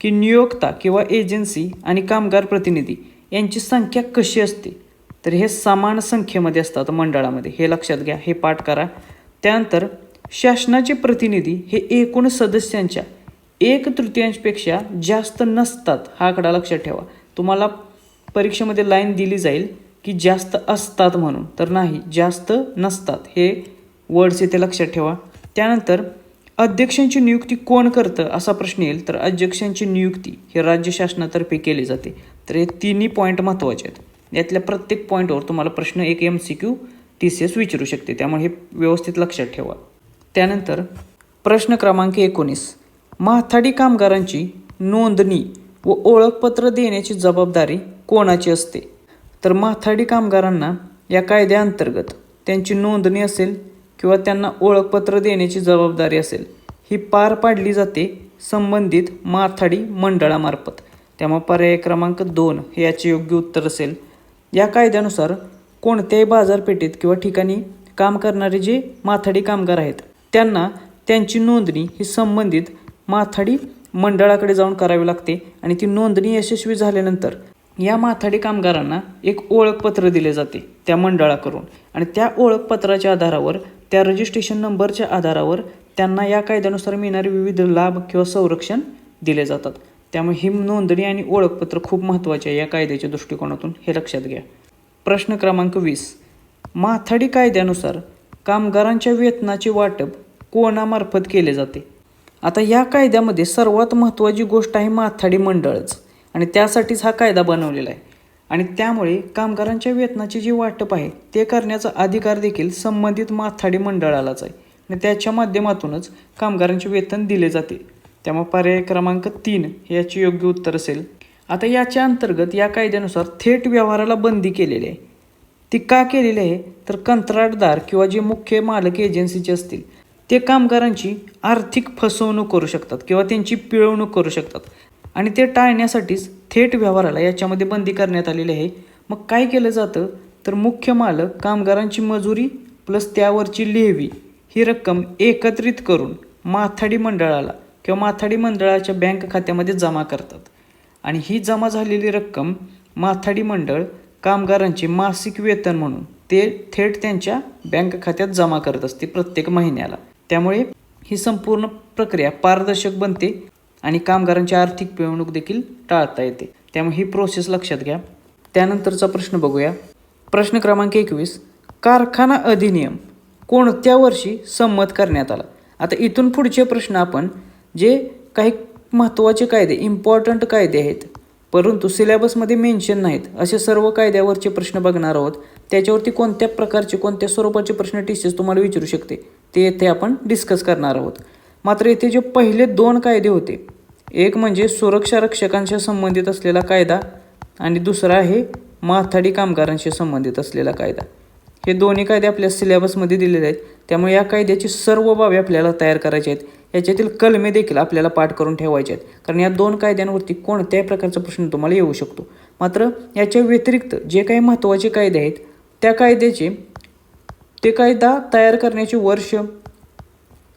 की नियोक्ता किंवा एजन्सी आणि कामगार प्रतिनिधी यांची संख्या कशी असते? तर हे समान संख्येमध्ये असतात मंडळामध्ये, हे लक्षात घ्या, हे पाठ करा. त्यानंतर शासनाचे प्रतिनिधी हे एकूण सदस्यांच्या 1/3पेक्षा जास्त नसतात, हा आकडा लक्षात ठेवा. तुम्हाला परीक्षेमध्ये लाईन दिली जाईल की जास्त असतात म्हणून, तर नाही, जास्त नसतात, हे वर्ड्स इथे लक्षात ठेवा. त्यानंतर अध्यक्षांची नियुक्ती कोण करतं असा प्रश्न येईल. तर अध्यक्षांची नियुक्ती हे राज्य शासनातर्फे केली जाते. तर हे तिन्ही पॉईंट महत्त्वाचे आहेत. यातल्या प्रत्येक पॉईंटवर तुम्हाला प्रश्न एक MCQ TCS विचारू शकते, त्यामुळे हे व्यवस्थित लक्षात ठेवा. त्यानंतर प्रश्न क्रमांक 19, माथाडी कामगारांची नोंदणी व ओळखपत्र देण्याची जबाबदारी कोणाची असते? तर माथाडी कामगारांना या कायद्याअंतर्गत त्यांची नोंदणी असेल किंवा त्यांना ओळखपत्र देण्याची जबाबदारी असेल, ही पार पाडली जाते संबंधित माथाडी मंडळामार्फत. त्यामुळे पर्याय क्रमांक 2 हे याचे योग्य उत्तर असेल. या कायद्यानुसार कोणत्याही बाजारपेठेत किंवा ठिकाणी काम करणारे जे माथाडी कामगार आहेत त्यांना त्यांची नोंदणी ही संबंधित माथाडी मंडळाकडे जाऊन करावी लागते. आणि ती नोंदणी यशस्वी झाल्यानंतर या माथाडी कामगारांना एक ओळखपत्र दिले जाते त्या मंडळाकडून. आणि त्या ओळखपत्राच्या आधारावर, त्या रजिस्ट्रेशन नंबरच्या आधारावर त्यांना या कायद्यानुसार मिळणारे विविध लाभ किंवा संरक्षण दिले जातात. त्यामुळे ही नोंदणी आणि ओळखपत्र खूप महत्त्वाचे आहे या कायद्याच्या दृष्टिकोनातून, हे लक्षात घ्या. प्रश्न क्रमांक 20, माथाडी कायद्यानुसार कामगारांच्या वेतनाचे वाटप कोणामार्फत केले जाते? आता या कायद्यामध्ये सर्वात महत्त्वाची गोष्ट आहे माथाडी मंडळच, आणि त्यासाठीच हा कायदा बनवलेला आहे. आणि त्यामुळे कामगारांच्या वेतनाचे जे वाटप आहे ते करण्याचा अधिकार देखील संबंधित माथाडी मंडळालाच आहे आणि त्याच्या माध्यमातूनच कामगारांचे वेतन दिले जाते. त्यामुळे पर्याय क्रमांक 3 याचे योग्य उत्तर असेल. आता याच्या अंतर्गत या कायद्यानुसार थेट व्यवहाराला बंदी केलेली आहे. ती का केलेली आहे तर कंत्राटदार किंवा जे मुख्य मालक एजन्सीचे असतील ते कामगारांची आर्थिक फसवणूक करू शकतात किंवा त्यांची पिळवणूक करू शकतात आणि ते टाळण्यासाठीच थेट व्यवहाराला याच्यामध्ये बंदी करण्यात आलेली आहे. मग काय केलं जातं तर मुख्य मालक कामगारांची मजुरी प्लस त्यावरची लेव्ही ही रक्कम एकत्रित करून माथाडी मंडळाला किंवा माथाडी मंडळाच्या बँक खात्यामध्ये जमा करतात आणि ही जमा झालेली रक्कम माथाडी मंडळ कामगारांचे मासिक वेतन म्हणून ते थेट त्यांच्या बँक खात्यात जमा करत असते प्रत्येक महिन्याला. त्यामुळे ही संपूर्ण प्रक्रिया पारदर्शक बनते आणि कामगारांची आर्थिक पिळवणूक देखील टाळता येते. त्यामुळे ही प्रोसेस लक्षात घ्या. त्यानंतरचा प्रश्न बघूया. प्रश्न क्रमांक 21. कारखाना अधिनियम कोणत्या वर्षी संमत करण्यात आला? आता इथून पुढचे प्रश्न आपण जे काही महत्त्वाचे कायदे इम्पॉर्टंट कायदे आहेत परंतु सिलेबसमध्ये मेन्शन नाहीत असे सर्व कायद्यावरचे प्रश्न बघणार आहोत. त्याच्यावरती कोणत्या प्रकारचे कोणत्या स्वरूपाचे प्रश्न टीचर्स तुम्हाला विचारू शकते ते येथे आपण डिस्कस करणार आहोत. मात्र येथे जे पहिले 2 कायदे होते, एक म्हणजे सुरक्षा रक्षकांशी संबंधित असलेला कायदा आणि दुसरा आहे माथाडी कामगारांशी संबंधित असलेला कायदा. हे दोन्ही कायदे आपल्या सिलेबसमध्ये दिलेले आहेत. त्यामुळे या कायद्याची सर्व बाबी आपल्याला तयार करायच्या आहेत. याच्यातील कलमे देखील आपल्याला पाठ करून ठेवायचे आहेत कारण या 2 कायद्यांवरती कोणत्याही प्रकारचा प्रश्न तुम्हाला येऊ शकतो. मात्र याच्या व्यतिरिक्त जे काही महत्त्वाचे कायदे आहेत त्या कायद्याचे ते कायदा तयार करण्याचे वर्ष,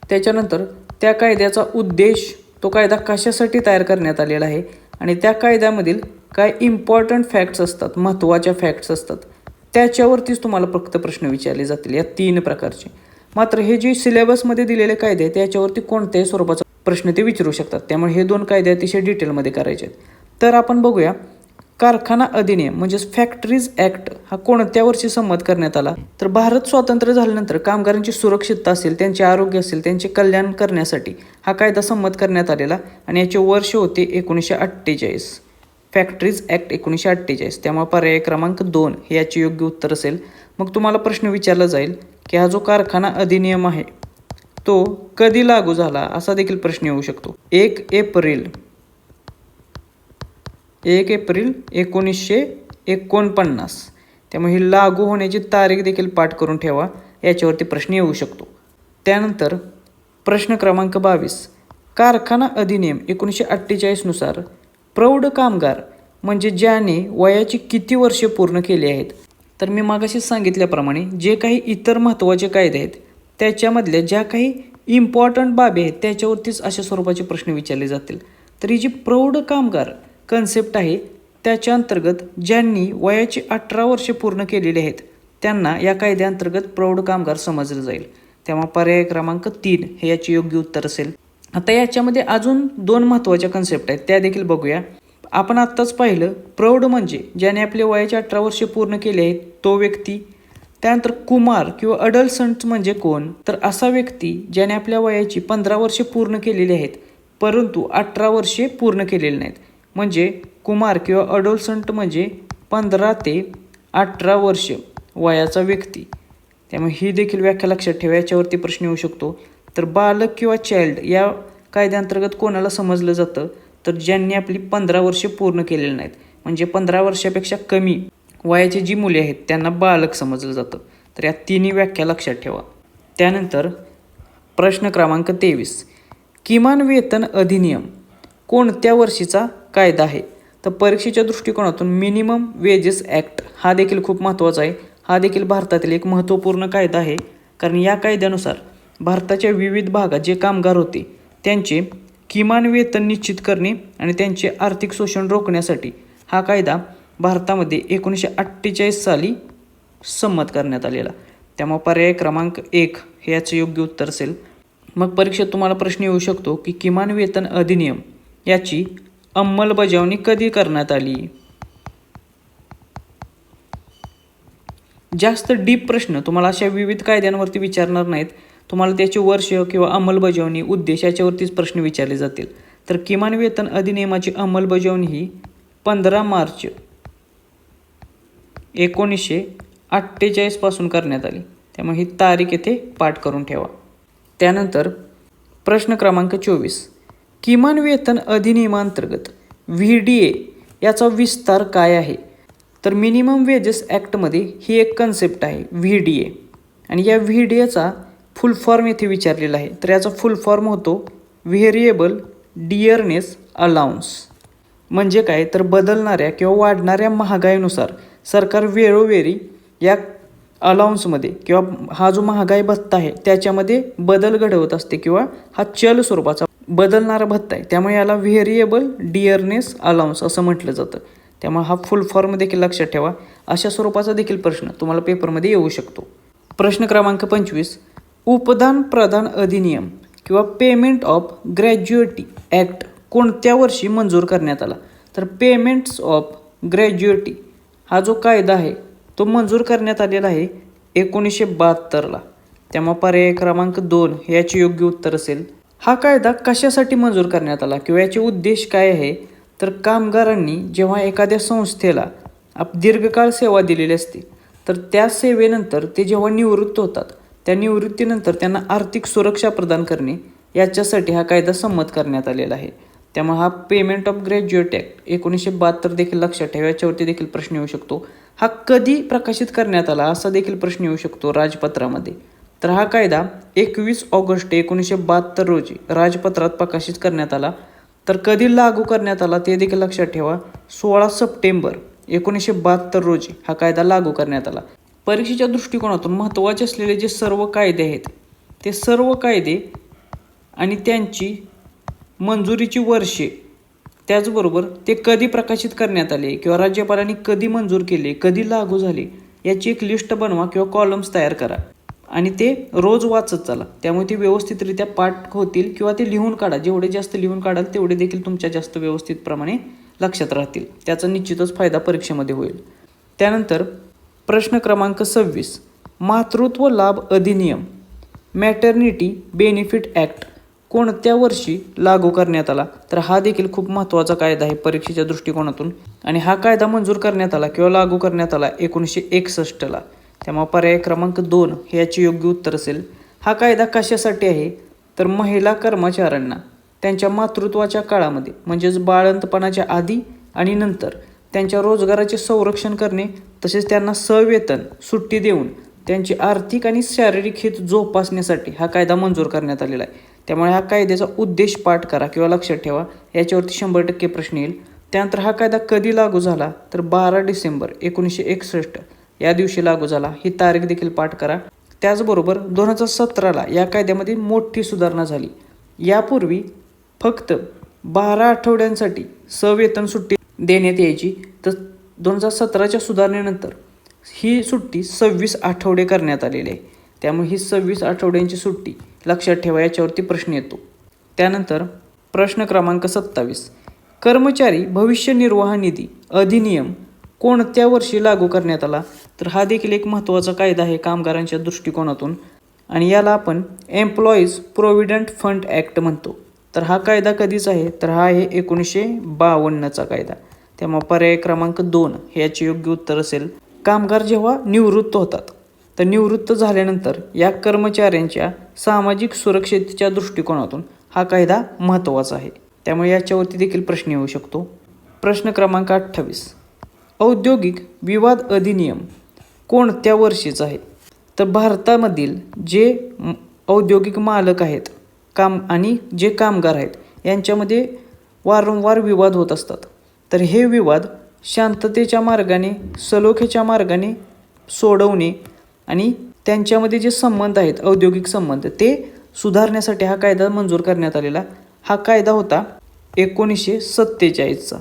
त्याच्यानंतर त्या कायद्याचा उद्देश, तो कायदा कशासाठी तयार करण्यात आलेला आहे आणि त्या कायद्यामधील काय इम्पॉर्टंट फॅक्ट्स असतात, महत्त्वाच्या फॅक्ट्स असतात त्याच्यावरतीच तुम्हाला फक्त प्रश्न विचारले जातील या 3 प्रकारचे. मात्र हे जे सिलेबसमध्ये दिलेले कायदे आहेत त्याच्यावरती कोणत्याही स्वरूपाचा प्रश्न ते विचारू शकतात. त्यामुळे हे 2 कायदे अतिशय डिटेलमध्ये करायचे आहेत. तर आपण बघूया कारखाना अधिनियम म्हणजेच फॅक्टरीज ॲक्ट हा कोणत्या वर्षी संमत करण्यात आला? तर भारत स्वातंत्र्य झाल्यानंतर कामगारांची सुरक्षितता असेल, त्यांचे आरोग्य असेल, त्यांचे कल्याण करण्यासाठी हा कायदा संमत करण्यात आलेला आणि याचे वर्ष होते 1948. Factories act 1948. त्यामुळे पर्याय क्रमांक 2 हे याचे योग्य उत्तर असेल. मग तुम्हाला प्रश्न विचारला जाईल की हा जो कारखाना अधिनियम आहे तो कधी लागू झाला असा देखील प्रश्न येऊ शकतो. 1 एप्रिल 1949. त्यामुळे ही लागू होण्याची तारीख देखील पाठ करून ठेवा, याच्यावरती प्रश्न येऊ शकतो. त्यानंतर प्रश्न क्रमांक 22. कारखाना अधिनियम 1948 नुसार प्रौढ कामगार म्हणजे ज्याने वयाची किती वर्षे पूर्ण केली आहेत? तर मी मागाशीच सांगितल्याप्रमाणे जे काही इतर महत्त्वाचे कायदे आहेत त्याच्यामधल्या ज्या काही इम्पॉर्टंट बाबी आहेत त्याच्यावरतीच अशा स्वरूपाचे प्रश्न विचारले जातील. तर ही जी प्रौढ कामगार कन्सेप्ट आहे त्याच्या अंतर्गत ज्यांनी वयाची 18 वर्षे पूर्ण केलेली आहेत त्यांना या कायद्याअंतर्गत प्रौढ कामगार समजलं जाईल. तेव्हा पर्याय क्रमांक 3 हे याचे योग्य उत्तर असेल. आता याच्यामध्ये अजून 2 महत्त्वाच्या कन्सेप्ट आहेत त्या देखील बघूया. आपण आत्ताच पाहिलं प्रौढ म्हणजे ज्याने आपले वयाचे 18 वर्षे पूर्ण केले आहेत तो व्यक्ती. त्यानंतर कुमार किंवा अडल्संट म्हणजे कोण? तर असा व्यक्ती ज्याने आपल्या वयाची 15 वर्षे पूर्ण केलेली आहेत परंतु 18 वर्षे पूर्ण केलेली नाहीत. म्हणजे कुमार किंवा अडोलसंट म्हणजे 15 ते 18 वर्ष वयाचा व्यक्ती. त्यामुळे ही देखील व्याख्या लक्षात ठेवा, याच्यावरती प्रश्न येऊ शकतो. तर बालक किंवा चाइल्ड या कायद्याअंतर्गत कोणाला समजलं जातं? तर ज्यांनी आपली 15 वर्षे पूर्ण केलेली नाहीत म्हणजे 15 वर्षापेक्षा कमी वयाची जी मुले आहेत त्यांना बालक समजलं जातं. तर या 3 व्याख्या लक्षात ठेवा. त्यानंतर प्रश्न क्रमांक 23. किमान वेतन अधिनियम कोणत्या वर्षीचा कायदा आहे? तर परीक्षेच्या दृष्टिकोनातून मिनिमम वेजेस ॲक्ट हा देखील खूप महत्त्वाचा आहे. हा देखील भारतातील एक महत्त्वपूर्ण कायदा आहे कारण या कायद्यानुसार भारताच्या विविध भागात जे कामगार होते त्यांचे किमान वेतन निश्चित करणे आणि त्यांचे आर्थिक शोषण रोखण्यासाठी हा कायदा भारतामध्ये 1948 साली संमत करण्यात आलेला. त्यामुळे पर्याय क्रमांक 1 हे याचे योग्य उत्तर असेल. मग परीक्षेत तुम्हाला प्रश्न येऊ शकतो की किमान वेतन अधिनियम याची अंमलबजावणी कधी करण्यात आली? जास्त डीप प्रश्न तुम्हाला अशा विविध कायद्यांवरती विचारणार नाहीत. तुम्हाला त्याचे वर्ष किंवा अंमलबजावणी उद्देश याच्यावरतीच प्रश्न विचारले जातील. तर किमान वेतन अधिनियमाची अंमलबजावणी ही 15 मार्च 1948 पासून करण्यात आली. त्यामुळे ही तारीख येथे पाठ करून ठेवा. त्यानंतर प्रश्न क्रमांक 24, किमान वेतन अधिनियमांतर्गत VDA याचा विस्तार काय आहे? तर मिनिमम वेजेस ॲक्टमध्ये ही एक कन्सेप्ट आहे VDA, आणि या VDAचा फुल फॉर्म येथे विचारलेला आहे. तर याचा फुल फॉर्म होतो व्हेरिएबल डिअरनेस अलाउन्स. म्हणजे काय, तर बदलणाऱ्या किंवा वाढणाऱ्या महागाईनुसार सरकार वेळोवेळी या अलाउन्समध्ये किंवा हा जो महागाई भत्ता आहे त्याच्यामध्ये बदल घडवत असते, किंवा हा चल स्वरूपाचा बदलणारा भत्ता आहे. त्यामुळे याला व्हेरिएबल डिअरनेस अलाउन्स असं म्हटलं जातं. त्यामुळे हा फुल फॉर्म देखील लक्षात ठेवा. अशा स्वरूपाचा देखील प्रश्न तुम्हाला पेपरमध्ये येऊ शकतो. प्रश्न क्रमांक 25, उपदान प्रदान अधिनियम किंवा पेमेंट ऑफ ग्रॅज्युएटी ॲक्ट कोणत्या वर्षी मंजूर करण्यात आला? तर पेमेंट्स ऑफ ग्रॅज्युएटी हा जो कायदा आहे तो मंजूर करण्यात आलेला आहे 1972ला. त्यामुळे पर्याय क्रमांक 2 याचे योग्य उत्तर असेल. हा कायदा कशासाठी मंजूर करण्यात आला किंवा याचे उद्देश काय आहे? तर कामगारांनी जेव्हा एखाद्या संस्थेला दीर्घकाळ सेवा दिलेली असते, तर त्या सेवेनंतर ते जेव्हा निवृत्त होतात, त्या निवृत्तीनंतर त्यांना आर्थिक सुरक्षा प्रदान करणे याच्यासाठी हा कायदा संमत करण्यात आलेला आहे. त्यामुळे हा पेमेंट ऑफ ग्रॅज्युएट ॲक्ट 1972 देखील लक्षात ठेवा. याच्यावरती देखील प्रश्न येऊ शकतो. हा कधी प्रकाशित करण्यात आला असा देखील प्रश्न येऊ शकतो राजपत्रामध्ये. तर हा कायदा 21 ऑगस्ट 1972 रोजी राजपत्रात प्रकाशित करण्यात आला. तर कधी लागू करण्यात आला ते देखील लक्षात ठेवा. 16 सप्टेंबर 1972 रोजी हा कायदा लागू करण्यात आला. परीक्षेच्या दृष्टिकोनातून महत्त्वाचे असलेले जे सर्व कायदे आहेत ते सर्व कायदे आणि त्यांची मंजुरीची वर्षे, त्याचबरोबर ते कधी प्रकाशित करण्यात आले किंवा राज्यपालांनी कधी मंजूर केले, कधी लागू झाले, याची एक लिस्ट बनवा किंवा कॉलम्स तयार करा आणि ते रोज वाचत चला. त्यामुळे ते व्यवस्थितरित्या पाठ होतील, किंवा ते लिहून काढा. जेवढे जास्त लिहून काढाल तेवढे देखील तुमच्या जास्त व्यवस्थितप्रमाणे लक्षात राहतील. त्याचा निश्चितच फायदा परीक्षेमध्ये होईल. त्यानंतर प्रश्न क्रमांक 26, मातृत्व लाभ अधिनियम मॅटर्निटी बेनिफिट ॲक्ट कोणत्या वर्षी लागू करण्यात आला? तर हा देखील खूप महत्त्वाचा कायदा आहे परीक्षेच्या दृष्टिकोनातून, आणि हा कायदा मंजूर करण्यात आला किंवा लागू करण्यात आला 1961ला. त्यामुळे पर्याय क्रमांक 2 याचे योग्य उत्तर असेल. हा कायदा कशासाठी आहे? तर महिला कर्मचाऱ्यांना त्यांच्या मातृत्वाच्या काळामध्ये, म्हणजेच बाळंतपणाच्या आधी आणि नंतर त्यांच्या रोजगाराचे संरक्षण करणे, तसेच त्यांना सवेतन सुट्टी देऊन त्यांची आर्थिक आणि शारीरिक हित जोपासण्यासाठी हा कायदा मंजूर करण्यात आलेला आहे. त्यामुळे हा कायद्याचा उद्देश पाठ करा किंवा लक्षात ठेवा. याच्यावरती 100% प्रश्न येईल. त्यानंतर हा कायदा कधी लागू झाला? तर 12 डिसेंबर 1961 या दिवशी लागू झाला. ही तारीख देखील पाठ करा. त्याचबरोबर 2017ला या कायद्यामध्ये मोठी सुधारणा झाली. यापूर्वी फक्त 12 आठवड्यांसाठी सवेतन सुट्टी देण्यात यायची, तर 2017च्या सुधारणेनंतर ही सुट्टी 26 आठवडे करण्यात आलेली आहे. त्यामुळे ही 26 आठवड्यांची सुट्टी लक्षात ठेवा. याच्यावरती प्रश्न येतो. त्यानंतर प्रश्न क्रमांक 27, कर्मचारी भविष्य निर्वाह निधी अधिनियम कोणत्या वर्षी लागू करण्यात आला? तर हा देखील एक महत्त्वाचा कायदा आहे कामगारांच्या दृष्टिकोनातून, आणि याला आपण एम्प्लॉईज प्रोव्हिडंट फंड ॲक्ट म्हणतो. तर हा कायदा कधीचा आहे? तर हा आहे 1952चा कायदा. त्यामुळे पर्याय क्रमांक 2 याचे योग्य उत्तर असेल. कामगार जेव्हा निवृत्त होतात, तर निवृत्त झाल्यानंतर या कर्मचाऱ्यांच्या सामाजिक सुरक्षेच्या दृष्टिकोनातून हा कायदा महत्त्वाचा आहे. त्यामुळे याच्यावरती देखील प्रश्न येऊ शकतो. प्रश्न क्रमांक 28, औद्योगिक विवाद अधिनियम कोणत्या वर्षीचा आहे? तर भारतामधील जे औद्योगिक मालक आहेत आणि जे कामगार आहेत यांच्यामध्ये वारंवार विवाद होत असतात. तर हे विवाद शांततेच्या मार्गाने, सलोख्याच्या मार्गाने सोडवणे आणि त्यांच्यामध्ये जे संबंध आहेत औद्योगिक संबंध ते सुधारण्यासाठी हा कायदा मंजूर करण्यात आलेला. हा कायदा होता 1947चा.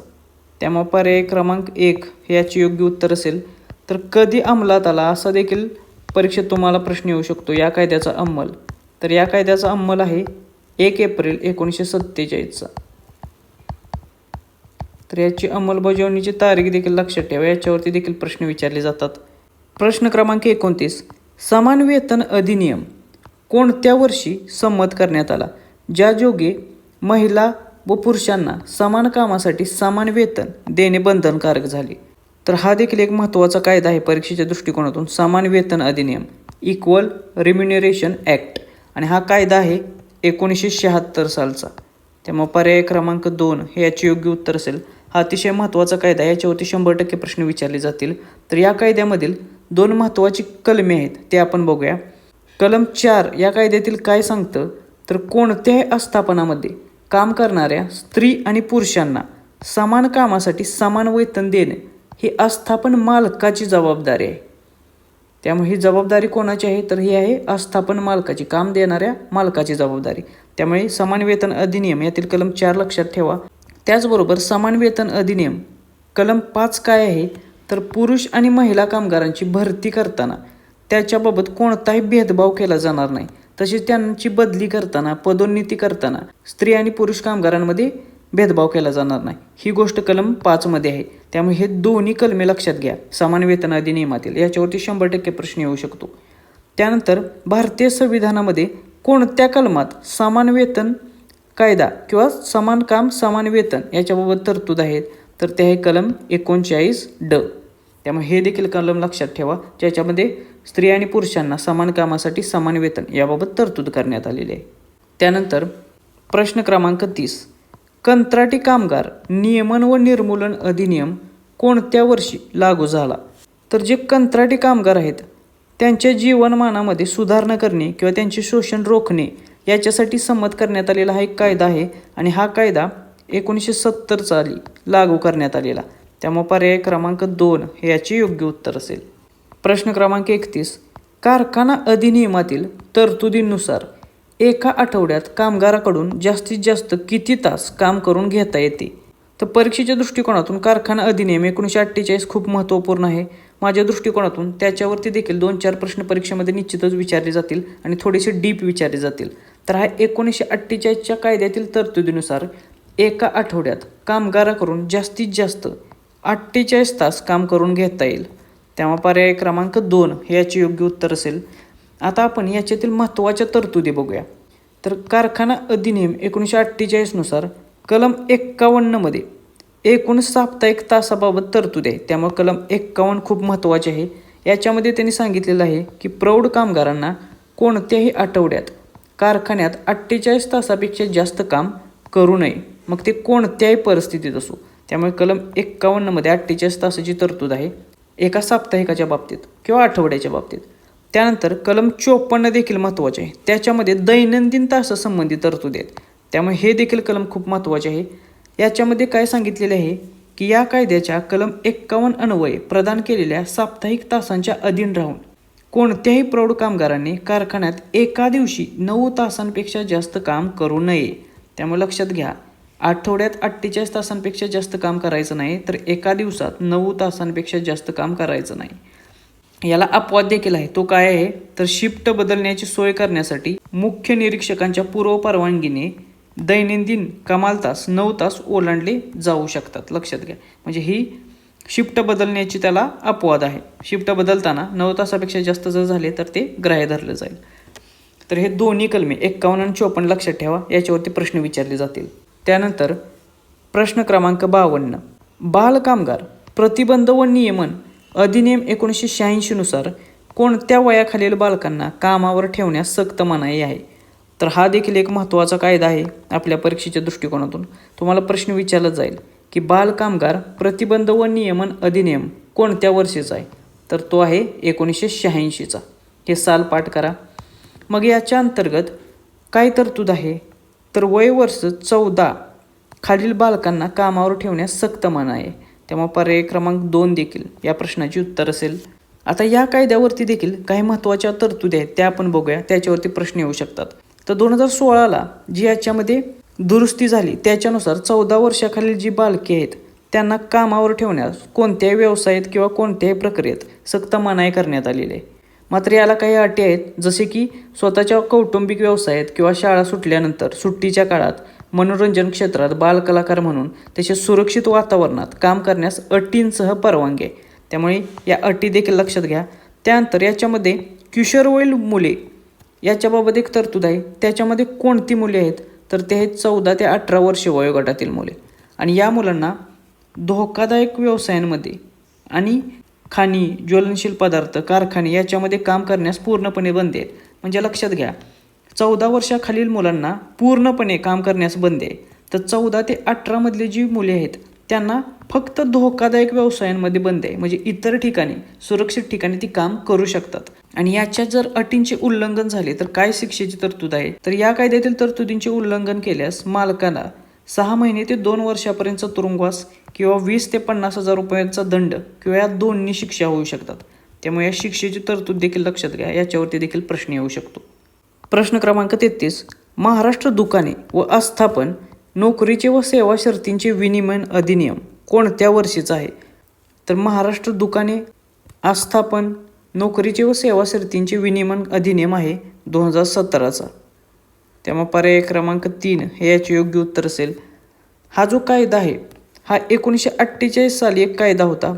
त्यामुळे पर्याय क्रमांक 1 याचे योग्य उत्तर असेल. तर कधी अंमलात आला असा देखील परीक्षेत तुम्हाला प्रश्न येऊ शकतो या कायद्याचा अंमल. तर या कायद्याचा अंमल आहे 1 एप्रिल 1947चा. तर याची अंमलबजावणीची तारीख देखील लक्षात ठेवा. याच्यावरती देखील प्रश्न विचारले जातात. प्रश्न क्रमांक 29, समान वेतन अधिनियम कोणत्या वर्षी संमत करण्यात आला? ज्यायोगे महिला व पुरुषांना समान कामासाठी समान वेतन देणे बंधनकारक झाले. तर हा देखील एक महत्त्वाचा कायदा आहे परीक्षेच्या दृष्टिकोनातून, समान वेतन अधिनियम, इक्वल रिम्युनरेशन ॲक्ट. आणि हा कायदा आहे 1976 सालचा. त्यामुळे पर्याय क्रमांक 2 हे याचे योग्य उत्तर असेल. हा अतिशय महत्त्वाचा कायदा आहे, याच्यावरती 100% प्रश्न विचारले जातील. तर या कायद्यामधील 2 महत्त्वाची कलमे आहेत ते आपण बघूया. कलम 4 या कायद्यातील काय सांगतं, तर कोणत्याही आस्थापनामध्ये काम करणाऱ्या स्त्री आणि पुरुषांना समान कामासाठी समान वेतन देणे ही आस्थापन मालकाची जबाबदारी आहे. त्यामुळे ही जबाबदारी कोणाची आहे, तर ही आहे आस्थापन मालकाची, काम देणाऱ्या मालकाची जबाबदारी. त्यामुळे समान वेतन अधिनियम यातील कलम 4 लक्षात ठेवा. त्याचबरोबर समान वेतन अधिनियम कलम 5 काय आहे, तर पुरुष आणि महिला कामगारांची भरती करताना त्याच्याबाबत कोणताही भेदभाव केला जाणार नाही. तसेच त्यांची बदली करताना, पदोन्नती करताना स्त्री आणि पुरुष कामगारांमध्ये भेदभाव केला जाणार नाही, ही गोष्ट कलम 5 मध्ये आहे. त्यामुळे हे दोन्ही कलमे लक्षात घ्या समान वेतन अधिनियमातील, याच्यावरती 100% प्रश्न येऊ शकतो. त्यानंतर भारतीय संविधानामध्ये कोणत्या कलमात समान वेतन कायदा किंवा समान काम समान वेतन याच्याबाबत तरतूद आहेत, तर ते आहे कलम 39D. त्यामुळे हे देखील कलम लक्षात ठेवा, ज्याच्यामध्ये स्त्री आणि पुरुषांना समान कामासाठी समान वेतन याबाबत तरतूद करण्यात आलेली आहे. त्यानंतर प्रश्न क्रमांक 30, कंत्राटी कामगार नियमन व निर्मूलन अधिनियम कोणत्या वर्षी लागू झाला? तर जे कंत्राटी कामगार आहेत त्यांच्या जीवनमानामध्ये सुधारणा करणे किंवा त्यांचे शोषण रोखणे याच्यासाठी संमत करण्यात आलेला हा एक कायदा आहे. आणि हा कायदा 1970 साली लागू करण्यात आलेला. त्यामुळे पर्याय क्रमांक 2 हे याचे योग्य उत्तर असेल. प्रश्न क्रमांक 31, कारखाना अधिनियमातील तरतुदींनुसार एका आठवड्यात कामगाराकडून जास्तीत जास्त किती तास काम करून घेता येते? तर परीक्षेच्या दृष्टिकोनातून कारखाना अधिनियम 1948 खूप महत्त्वपूर्ण आहे. माझ्या दृष्टिकोनातून त्याच्यावरती देखील 2-4 प्रश्न परीक्षेमध्ये निश्चितच विचारले जातील आणि थोडेसे डीप विचारले जातील. तर हा 1948च्या कायद्यातील तरतुदीनुसार एका आठवड्यात कामगाराकडून जास्तीत जास्त 48 तास काम करून घेता येईल. त्यामुळे पर्याय क्रमांक 2 हे याचे योग्य उत्तर असेल. आता आपण याच्यातील महत्त्वाच्या तरतुदी बघूया. तर कारखाना अधिनियम 1948 नुसार कलम 51 मध्ये एकूण साप्ताहिक तासाबाबत तरतूद आहे. त्यामुळे कलम 51 खूप महत्त्वाचे आहे. याच्यामध्ये त्यांनी सांगितलेलं आहे की प्रौढ कामगारांना कोणत्याही आठवड्यात कारखान्यात 48 तासापेक्षा जास्त काम करू नये, मग ते कोणत्याही परिस्थितीत असो. त्यामुळे कलम 51 मध्ये 48 तासाची तरतूद आहे, एका साप्ताहिकाच्या बाबतीत किंवा आठवड्याच्या बाबतीत. त्यानंतर कलम 54 देखील महत्त्वाचे आहे. त्याच्यामध्ये दैनंदिन तासासंबंधी तरतूद आहेत. त्यामुळे हे देखील कलम खूप महत्त्वाचे आहे. याच्यामध्ये काय सांगितलेले आहे की या कायद्याच्या कलम 51 अन्वये प्रदान केलेल्या साप्ताहिक तासांच्या अधीन राहून कोणत्याही प्रौढ कामगारांनी कारखान्यात एका दिवशी 9 तासांपेक्षा जास्त काम करू नये. त्यामुळे लक्षात घ्या, आठवड्यात 48 तासांपेक्षा जास्त काम करायचं नाही, तर एका दिवसात 9 तासांपेक्षा जास्त काम करायचं नाही. याला अपवाद देखील आहे. तो काय आहे, तर शिफ्ट बदलण्याची सोय करण्यासाठी मुख्य निरीक्षकांच्या पूर्व परवानगीने दैनंदिन कमाल तास 9 तास ओलांडले जाऊ शकतात. लक्षात घ्या, म्हणजे ही शिफ्ट बदलण्याची त्याला अपवाद आहे. शिफ्ट बदलताना 9 तासापेक्षा जास्त जर झाले तर ते ग्राह्य धरलं जाईल. तर हे दोन्ही कलमे 51 आणि 54 लक्षात ठेवा, याच्यावरती प्रश्न विचारले जातील. त्यानंतर प्रश्न क्रमांक 52, बालकामगार प्रतिबंध व नियमन अधिनियम 1986 नुसार कोणत्या वयाखालील बालकांना कामावर ठेवण्यास सक्त मनाई आहे? तर हा देखील एक महत्त्वाचा कायदा आहे आपल्या परीक्षेच्या दृष्टिकोनातून. तुम्हाला प्रश्न विचारला जाईल की बालकामगार प्रतिबंध व नियमन अधिनियम कोणत्या वर्षीचा आहे? तर तो आहे 1986चा. हे साल पाठ करा. मग याच्या अंतर्गत काय तरतूद आहे, तर वय वर्ष 14 खालील बालकांना कामावर ठेवण्यास सक्त मनाई आहे. त्यामुळे पर्याय क्रमांक 2 देखील या प्रश्नाची उत्तर असेल. आता या कायद्यावरती देखील काही महत्त्वाच्या तरतुदी आहेत, त्या आपण बघूया, त्याच्यावरती प्रश्न येऊ शकतात. तर 2016ला जी याच्यामध्ये दुरुस्ती झाली त्याच्यानुसार 14 वर्षाखालील जी बालके आहेत त्यांना कामावर ठेवण्यास कोणत्याही व्यवसायात किंवा कोणत्याही प्रक्रियेत सक्त मनाई करण्यात आलेली आहे. मात्र याला काही अटी आहेत, जसे की स्वतःच्या कौटुंबिक व्यवसायात किंवा शाळा सुटल्यानंतर सुट्टीच्या काळात मनोरंजन क्षेत्रात बालकलाकार म्हणून तसेच सुरक्षित वातावरणात काम करण्यास अटींसह परवानगी आहे. त्यामुळे या अटी देखील लक्षात घ्या. त्यानंतर याच्यामध्ये किशोरवयीन मुले याच्याबाबत एक तरतूद आहे. त्याच्यामध्ये कोणती मुले आहेत, तर ते आहेत 14 ते 18 वर्ष वयोगटातील मुले. आणि या मुलांना धोकादायक व्यवसायांमध्ये आणि खाणी, ज्वलनशील पदार्थ, कारखाने याच्यामध्ये काम करण्यास पूर्णपणे बंदी आहे. म्हणजे लक्षात घ्या, 14 वर्षाखालील मुलांना पूर्णपणे काम करण्यास बंदी आहे. तर 14 ते 18 मधली जी मुले आहेत त्यांना फक्त धोकादायक व्यवसायांमध्ये बंदी आहे. म्हणजे इतर ठिकाणी, सुरक्षित ठिकाणी ती काम करू शकतात. आणि याच्या जर अटींचे उल्लंघन झाले तर काय शिक्षेची तरतूद आहे? तर या कायद्यातील तरतुदींचे उल्लंघन केल्यास मालकाला 6 महिने ते 2 वर्षापर्यंतचा तुरुंगवास किंवा 20 ते 50,000 रुपयांचा दंड किंवा या दोन्ही शिक्षा होऊ शकतात. त्यामुळे या शिक्षेची तरतूद देखील लक्षात घ्या. याच्यावरती देखील प्रश्न येऊ शकतो. प्रश्न क्रमांक 33. महाराष्ट्र दुकाने व आस्थापन नोकरीचे व सेवा शर्तींचे विनिमय अधिनियम कोणत्या वर्षीचा आहे? तर महाराष्ट्र दुकाने आस्थापन नोकरीचे व सेवा शर्तींचे विनिमय अधिनियम आहे 2017चा. त्यामुळे पर्याय क्रमांक 3 हे याचे योग्य उत्तर असेल. हा जो कायदा आहे हा 1948 साली एक कायदा होता,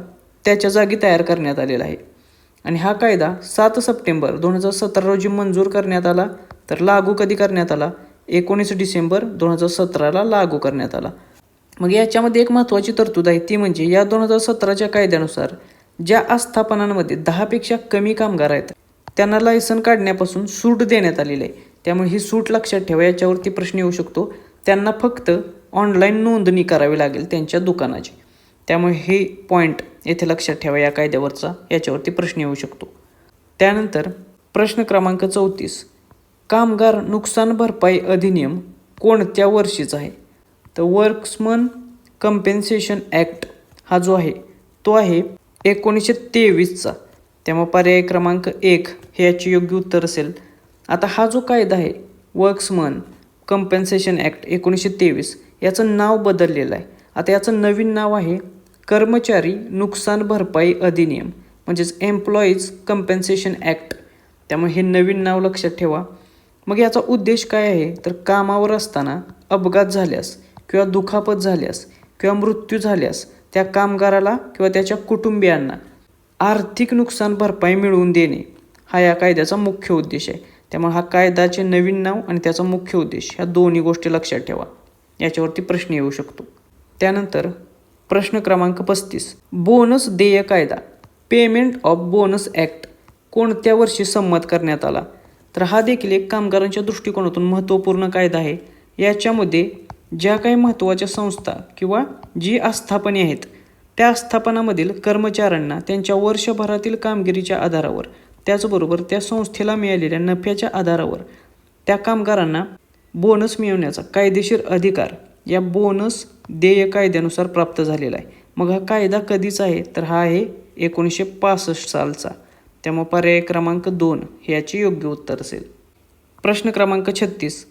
त्याच्या जागी तयार करण्यात आलेला आहे. आणि हा कायदा 7 सप्टेंबर 2017 रोजी मंजूर करण्यात आला. तर लागू कधी करण्यात आला? 19 डिसेंबर 2017ला लागू करण्यात आला. मग याच्यामध्ये एक महत्त्वाची तरतूद आहे, ती म्हणजे या 2017च्या कायद्यानुसार ज्या आस्थापनांमध्ये 10 पेक्षा कमी कामगार आहेत त्यांना लायसन काढण्यापासून सूट देण्यात आलेली आहे. त्यामुळे ही सूट लक्षात ठेवा. याच्यावरती प्रश्न येऊ शकतो. त्यांना फक्त ऑनलाईन नोंदणी करावी लागेल त्यांच्या दुकानाची. त्यामुळे हे पॉईंट येथे लक्षात ठेवा या कायद्यावरचा. याच्यावरती प्रश्न येऊ शकतो. त्यानंतर प्रश्न क्रमांक 34. कामगार नुकसान भरपाई अधिनियम कोणत्या वर्षीचा आहे? तर वर्क्समन कंपेन्सेशन ॲक्ट हा जो आहे तो आहे 1923चा. त्यामुळे पर्याय क्रमांक 1 हे याचे योग्य उत्तर असेल. आता हा जो कायदा आहे वर्क्समन कंपेन्सेशन ॲक्ट 1923 याचं नाव बदललेलं आहे. आता याचं नवीन नाव आहे कर्मचारी नुकसान भरपाई अधिनियम, म्हणजेच एम्प्लॉईज कंपेन्सेशन ॲक्ट. त्यामुळे हे नवीन नाव लक्षात ठेवा. मग याचा उद्देश काय आहे? तर कामावर असताना अपघात झाल्यास किंवा दुखापत झाल्यास किंवा मृत्यू झाल्यास त्या कामगाराला किंवा त्याच्या कुटुंबियांना आर्थिक नुकसान भरपाई मिळवून देणे हा या कायद्याचा मुख्य उद्देश आहे. त्यामुळे हा कायद्याचे नवीन नाव आणि त्याचा मुख्य उद्देश ह्या दोन्ही गोष्टी लक्षात ठेवा. याच्यावरती प्रश्न येऊ शकतो. त्यानंतर प्रश्न क्रमांक 35. बोनस देय कायदा पेमेंट ऑफ बोनस ॲक्ट कोणत्या वर्षी संमत करण्यात आला? तर हा देखील एक कामगारांच्या दृष्टिकोनातून महत्त्वपूर्ण कायदा आहे. याच्यामध्ये ज्या काही महत्त्वाच्या संस्था किंवा जी आस्थापने आहेत त्या आस्थापनामधील कर्मचाऱ्यांना त्यांच्या वर्षभरातील कामगिरीच्या आधारावर, त्याचबरोबर त्या संस्थेला मिळालेल्या नफ्याच्या आधारावर त्या कामगारांना बोनस मिळवण्याचा कायदेशीर अधिकार या बोनस देय कायद्यानुसार प्राप्त झालेला आहे. मग हा कायदा कधीचा आहे? तर हा आहे 1965 सालचा. त्यामुळे पर्याय क्रमांक 2 हे याचे योग्य उत्तर असेल. प्रश्न क्रमांक 36.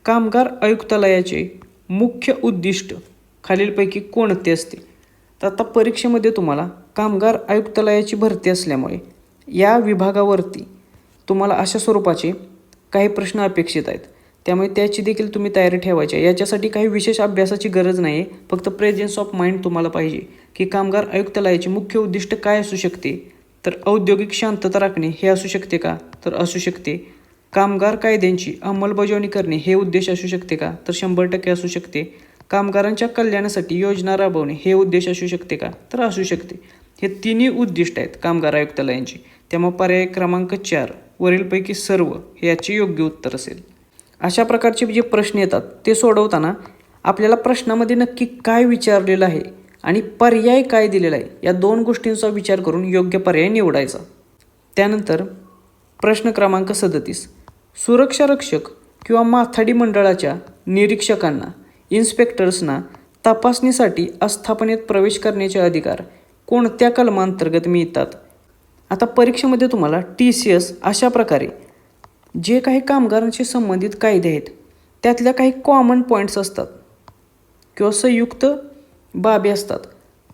कामगार आयुक्तालयाचे मुख्य उद्दिष्ट खालीलपैकी कोणते असते? तर आता परीक्षेमध्ये तुम्हाला कामगार आयुक्तालयाची भरती असल्यामुळे या विभागावरती तुम्हाला अशा स्वरूपाचे काही प्रश्न अपेक्षित आहेत. त्यामुळे त्याची देखील तुम्ही तयारी ठेवायची आहे. याच्यासाठी काही विशेष अभ्यासाची गरज नाही आहे. फक्त प्रेझेन्स ऑफ माइंड तुम्हाला पाहिजे की कामगार आयुक्तालयाचे मुख्य उद्दिष्ट काय असू शकते. तर औद्योगिक शांतता राखणे हे असू शकते का? तर असू शकते. कामगार कायद्यांची अंमलबजावणी करणे हे उद्देश असू शकते का? तर 100% असू शकते. कामगारांच्या कल्याणासाठी योजना राबवणे हे उद्देश असू शकते का? तर असू शकते. हे तिन्ही उद्दिष्ट आहेत कामगार आयुक्तालयांची. त्यामुळे पर्याय क्रमांक 4 वरीलपैकी सर्व हे याचे योग्य उत्तर असेल. अशा प्रकारचे जे प्रश्न येतात ते सोडवताना आपल्याला प्रश्नामध्ये नक्की काय विचारलेलं आहे आणि पर्याय काय दिलेला आहे या दोन गोष्टींचा विचार करून योग्य पर्याय निवडायचा. त्यानंतर प्रश्न क्रमांक 37. सुरक्षा रक्षक किंवा माथाडी मंडळाच्या निरीक्षकांना, इन्स्पेक्टर्सना तपासणीसाठी आस्थापनेत प्रवेश करण्याचे अधिकार कोणत्या कलमांतर्गत मिळतात? आता परीक्षेमध्ये तुम्हाला TCS अशा प्रकारे जे काही कामगारांशी संबंधित कायदे आहेत त्यातल्या काही कॉमन पॉईंट्स असतात किंवा संयुक्त बाबी असतात.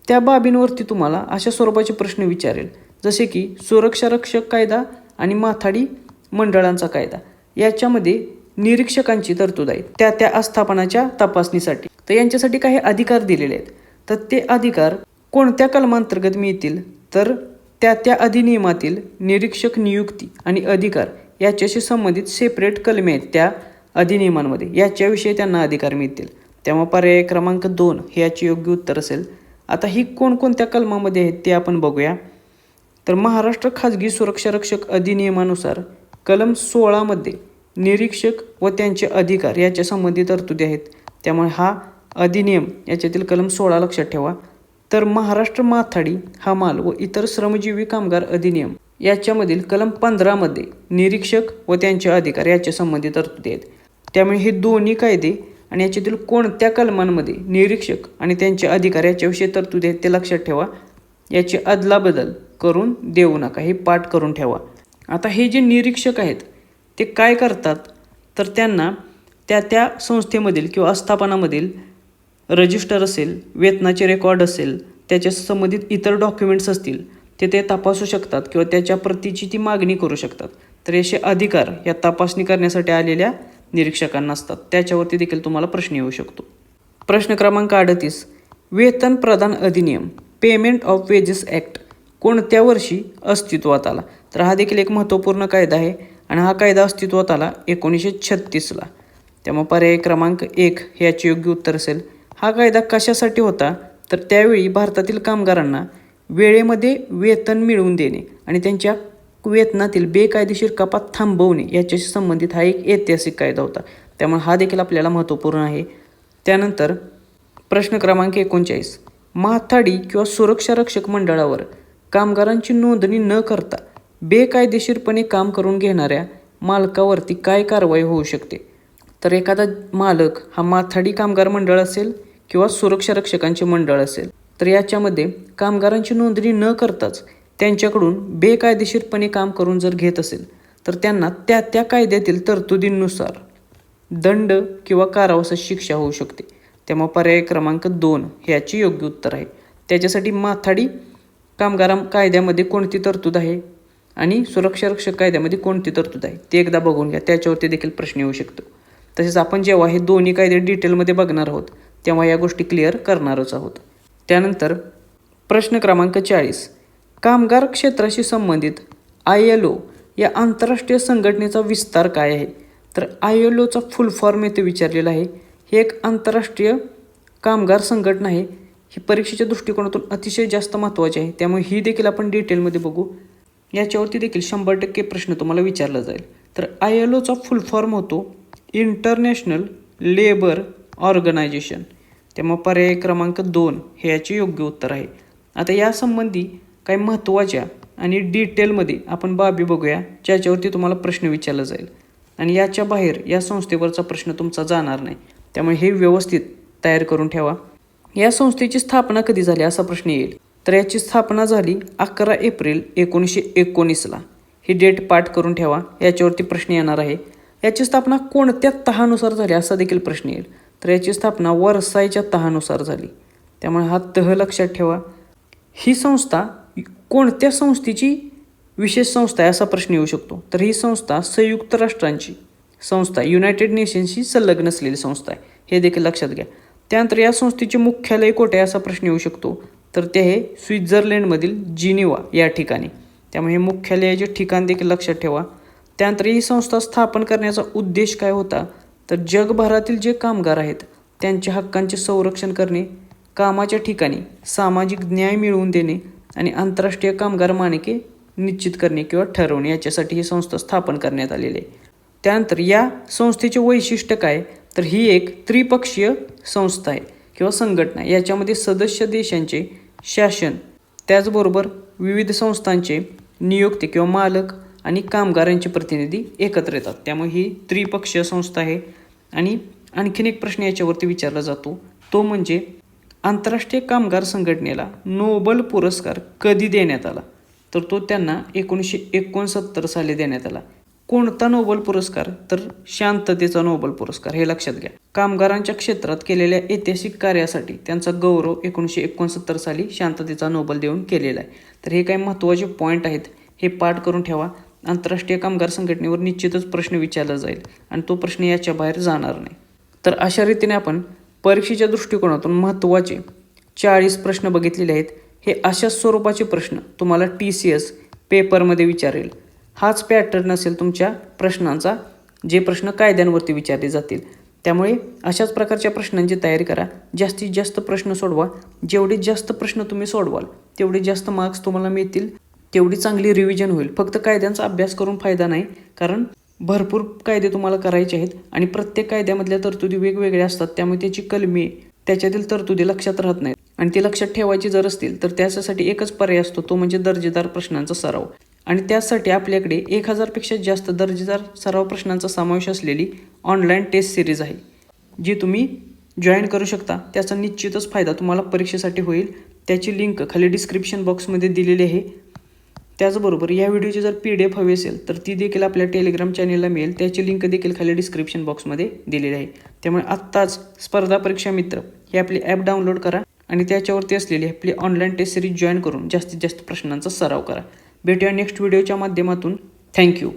त्या बाबींवरती तुम्हाला अशा स्वरूपाचे प्रश्न विचारेल, जसे की सुरक्षा रक्षक कायदा आणि माथाडी मंडळांचा कायदा याच्यामध्ये निरीक्षकांची तरतूद आहे त्या आस्थापनाच्या तपासणीसाठी. तर यांच्यासाठी काही अधिकार दिलेले आहेत. तर ते अधिकार कोणत्या कलमांतर्गत मिळतील? तर त्या अधिनियमातील निरीक्षक नियुक्ती आणि अधिकार याच्याशी संबंधित सेपरेट कलमे आहेत त्या अधिनियमांमध्ये, याच्याविषयी त्यांना अधिकार मिळतील. त्यामुळे पर्याय क्रमांक 2 हे याचे योग्य उत्तर असेल. आता ही कोणकोणत्या कलमामध्ये आहेत ते आपण बघूया. तर महाराष्ट्र खाजगी सुरक्षा रक्षक अधिनियमानुसार कलम 16मध्ये निरीक्षक व त्यांचे अधिकार याच्या संबंधित तरतुदी आहेत. त्यामुळे हा अधिनियम याच्यातील कलम 16 लक्षात ठेवा. तर महाराष्ट्र माथाडी हमाल व इतर श्रमजीवी कामगार अधिनियम याच्यामधील कलम 15मध्ये निरीक्षक व त्यांचे अधिकार याच्या संबंधित तरतुदी आहेत. त्यामुळे हे दोन्ही कायदे आणि याच्यातील कोणत्या कलमांमध्ये निरीक्षक आणि त्यांचे अधिकार याच्याविषयी तरतुदी आहेत ते लक्षात ठेवा. याची अदलाबदल करून देऊ नका, हे पाठ करून ठेवा. आता हे जे निरीक्षक आहेत ते काय करतात, तर त्यांना त्या संस्थेमधील किंवा आस्थापनामधील रजिस्टर असेल, वेतनाचे रेकॉर्ड असेल, त्याच्या संबंधित इतर डॉक्युमेंट्स असतील ते तपासू शकतात किंवा त्याच्या प्रतीची ती मागणी करू शकतात. तर याचे अधिकार या तपासणी करण्यासाठी आलेल्या निरीक्षकांना असतात. त्याच्यावरती देखील तुम्हाला प्रश्न येऊ शकतो. प्रश्न क्रमांक 38, वेतन प्रदान अधिनियम पेमेंट ऑफ वेजेस ॲक्ट कोणत्या वर्षी अस्तित्वात आला? तर हा देखील एक महत्त्वपूर्ण कायदा आहे आणि हा कायदा अस्तित्वात आला 1936ला. त्यामुळे पर्याय क्रमांक 1 हे याचे योग्य उत्तर असेल. हा कायदा कशासाठी होता, तर त्यावेळी भारतातील कामगारांना वेळेमध्ये वेतन मिळवून देणे आणि त्यांच्या वेतनातील बेकायदेशीर कपात थांबवणे याच्याशी संबंधित हा एक ऐतिहासिक कायदा होता. त्यामुळे हा देखील आपल्याला महत्त्वपूर्ण आहे. त्यानंतर प्रश्न क्रमांक 39, माथाडी किंवा सुरक्षा रक्षक मंडळावर कामगारांची नोंदणी न करता बेकायदेशीरपणे काम करून घेणाऱ्या मालकावरती काय कारवाई होऊ शकते? तर एखादा मालक हा माथाडी कामगार मंडळ असेल किंवा सुरक्षा रक्षकांचे मंडळ असेल, तर याच्यामध्ये कामगारांची नोंदणी न करताच त्यांच्याकडून बेकायदेशीरपणे काम करून जर घेत असेल तर त्यांना त्या कायद्यातील तरतुदींनुसार दंड किंवा कारावासाची शिक्षा होऊ शकते. त्यामुळे पर्याय क्रमांक 2 हे याचे योग्य उत्तर आहे. त्याच्यासाठी माथाडी कामगार कायद्यामध्ये कोणती तरतूद आहे आणि सुरक्षा रक्षक कायद्यामध्ये कोणती तरतूद आहे ते एकदा बघून घ्या, त्याच्यावरती देखील प्रश्न येऊ शकतो. तसेच आपण जेव्हा हे दोन्ही कायदे डिटेलमध्ये बघणार आहोत तेव्हा या गोष्टी क्लिअर करणारच आहोत. त्यानंतर प्रश्न क्रमांक 40, कामगार क्षेत्राशी संबंधित ILO या आंतरराष्ट्रीय संघटनेचा विस्तार काय आहे? तर ILOचा फुल फॉर्म येथे विचारलेला आहे. हे एक आंतरराष्ट्रीय कामगार संघटना आहे. ही परीक्षेच्या दृष्टिकोनातून अतिशय जास्त महत्त्वाची आहे. त्यामुळे ही देखील आपण डिटेलमध्ये बघू. याच्यावरती देखील 100% प्रश्न तुम्हाला विचारला जाईल. तर ILOचा फुल फॉर्म होतो इंटरनॅशनल लेबर ऑर्गनायझेशन. त्यामुळे पर्याय क्रमांक 2 हे याचे योग्य उत्तर आहे. आता यासंबंधी काही महत्त्वाच्या आणि डिटेलमध्ये आपण बाबी बघूया ज्याच्यावरती तुम्हाला प्रश्न विचारला जाईल आणि याच्या बाहेर या संस्थेवरचा प्रश्न तुमचा जाणार नाही. त्यामुळे हे व्यवस्थित तयार करून ठेवा. या संस्थेची स्थापना कधी झाली असा प्रश्न येईल. तर याची स्थापना झाली 11 एप्रिल 1919ला. ही डेट पाठ करून ठेवा, याच्यावरती प्रश्न येणार आहे. याची स्थापना कोणत्या तहानुसार झाली असा देखील प्रश्न येईल. तर याची स्थापना वर्सायच्या तहानुसार झाली. त्यामुळे हा तह लक्षात ठेवा. ही संस्था कोणत्या संस्थेची विशेष संस्था आहे असा प्रश्न येऊ शकतो. तर ही संस्था संयुक्त राष्ट्रांची संस्था युनायटेड नेशन्सशी संलग्न असलेली संस्था आहे, हे देखील लक्षात घ्या. त्यानंतर या संस्थेचे मुख्यालय कोठे असा प्रश्न येऊ शकतो. तर ते आहे स्वित्झर्लंडमधील जिनिव्हा या ठिकाणी. त्यामुळे हे मुख्यालयाचे ठिकाण देखील लक्षात ठेवा. त्यानंतर ही संस्था स्थापन करण्याचा उद्देश काय होता, तर जगभरातील जे कामगार आहेत त्यांच्या हक्कांचे संरक्षण करणे, कामाच्या ठिकाणी सामाजिक न्याय मिळवून देणे आणि आंतरराष्ट्रीय कामगार मानके निश्चित करणे किंवा ठरवणे याच्यासाठी ही संस्था स्थापन करण्यात आलेली आहे. त्यानंतर या संस्थेचे वैशिष्ट्य काय, तर ही एक त्रिपक्षीय संस्था आहे किंवा संघटना. याच्यामध्ये सदस्य देशांचे शासन त्याचबरोबर विविध संस्थांचे नियोक्ते किंवा मालक आणि कामगारांचे प्रतिनिधी एकत्र येतात. त्यामुळे ही त्रिपक्षीय संस्था आहे. आणि आणखीन एक प्रश्न याच्यावरती विचारला जातो, तो म्हणजे आंतरराष्ट्रीय कामगार संघटनेला नोबेल पुरस्कार कधी देण्यात आला. तर तो त्यांना 1969 साली देण्यात आला. कोणता नोबेल पुरस्कार, तर शांततेचा नोबेल पुरस्कार, हे लक्षात घ्या. कामगारांच्या क्षेत्रात केलेल्या ऐतिहासिक कार्यासाठी त्यांचा गौरव 1969 साली शांततेचा नोबेल देऊन केलेला आहे. तर हे काही महत्त्वाचे पॉईंट आहेत, हे पाठ करून ठेवा. आंतरराष्ट्रीय कामगार संघटनेवर निश्चितच प्रश्न विचारला जाईल आणि तो प्रश्न याच्या बाहेर जाणार नाही. तर अशा रीतीने आपण परीक्षेच्या दृष्टिकोनातून महत्त्वाचे 40 प्रश्न बघितलेले आहेत. हे अशा स्वरूपाचे प्रश्न तुम्हाला TCS पेपरमध्ये विचारेल. हाच पॅटर्न असेल तुमच्या प्रश्नांचा, जे प्रश्न कायद्यांवरती विचारले जातील. त्यामुळे अशाच प्रकारच्या प्रश्नांची तयारी करा. जास्तीत जास्त प्रश्न सोडवा. जेवढे जास्त प्रश्न तुम्ही सोडवाल तेवढे जास्त मार्क्स तुम्हाला मिळतील, तेवढी चांगली रिव्हिजन होईल. फक्त कायद्यांचा अभ्यास करून फायदा नाही, कारण भरपूर कायदे तुम्हाला करायचे आहेत आणि प्रत्येक कायद्यामधल्या तरतुदी वेगवेगळ्या असतात. त्यामुळे त्याची कलमे, त्याच्यातील तरतुदी लक्षात राहत नाहीत आणि ती लक्षात ठेवायची जर असतील तर त्यासाठी एकच पर्याय असतो, तो म्हणजे दर्जेदार प्रश्नांचा सराव. आणि त्यासाठी आपल्याकडे 1000पेक्षा जास्त दर्जेदार सराव प्रश्नांचा समावेश असलेली ऑनलाईन टेस्ट सिरीज आहे, जी तुम्ही जॉईन करू शकता. त्याचा निश्चितच फायदा तुम्हाला परीक्षेसाठी होईल. त्याची लिंक खाली डिस्क्रिप्शन बॉक्समध्ये दिलेली आहे. त्याचबरोबर या व्हिडिओची जर PDF हवी असेल तर ती देखील आपल्या टेलिग्राम चॅनेलला मिळेल. त्याची लिंक देखील खाली डिस्क्रिप्शन बॉक्समध्ये दिलेली आहे. त्यामुळे आत्ताच स्पर्धा परीक्षा मित्र हे आपली ॲप डाउनलोड करा आणि त्याच्यावरती असलेली आपली ऑनलाईन टेस्ट सिरीज जॉईन करून जास्तीत जास्त प्रश्नांचा सराव करा. भेटूया नेक्स्ट व्हिडिओच्या माध्यमातून. थँक्यू.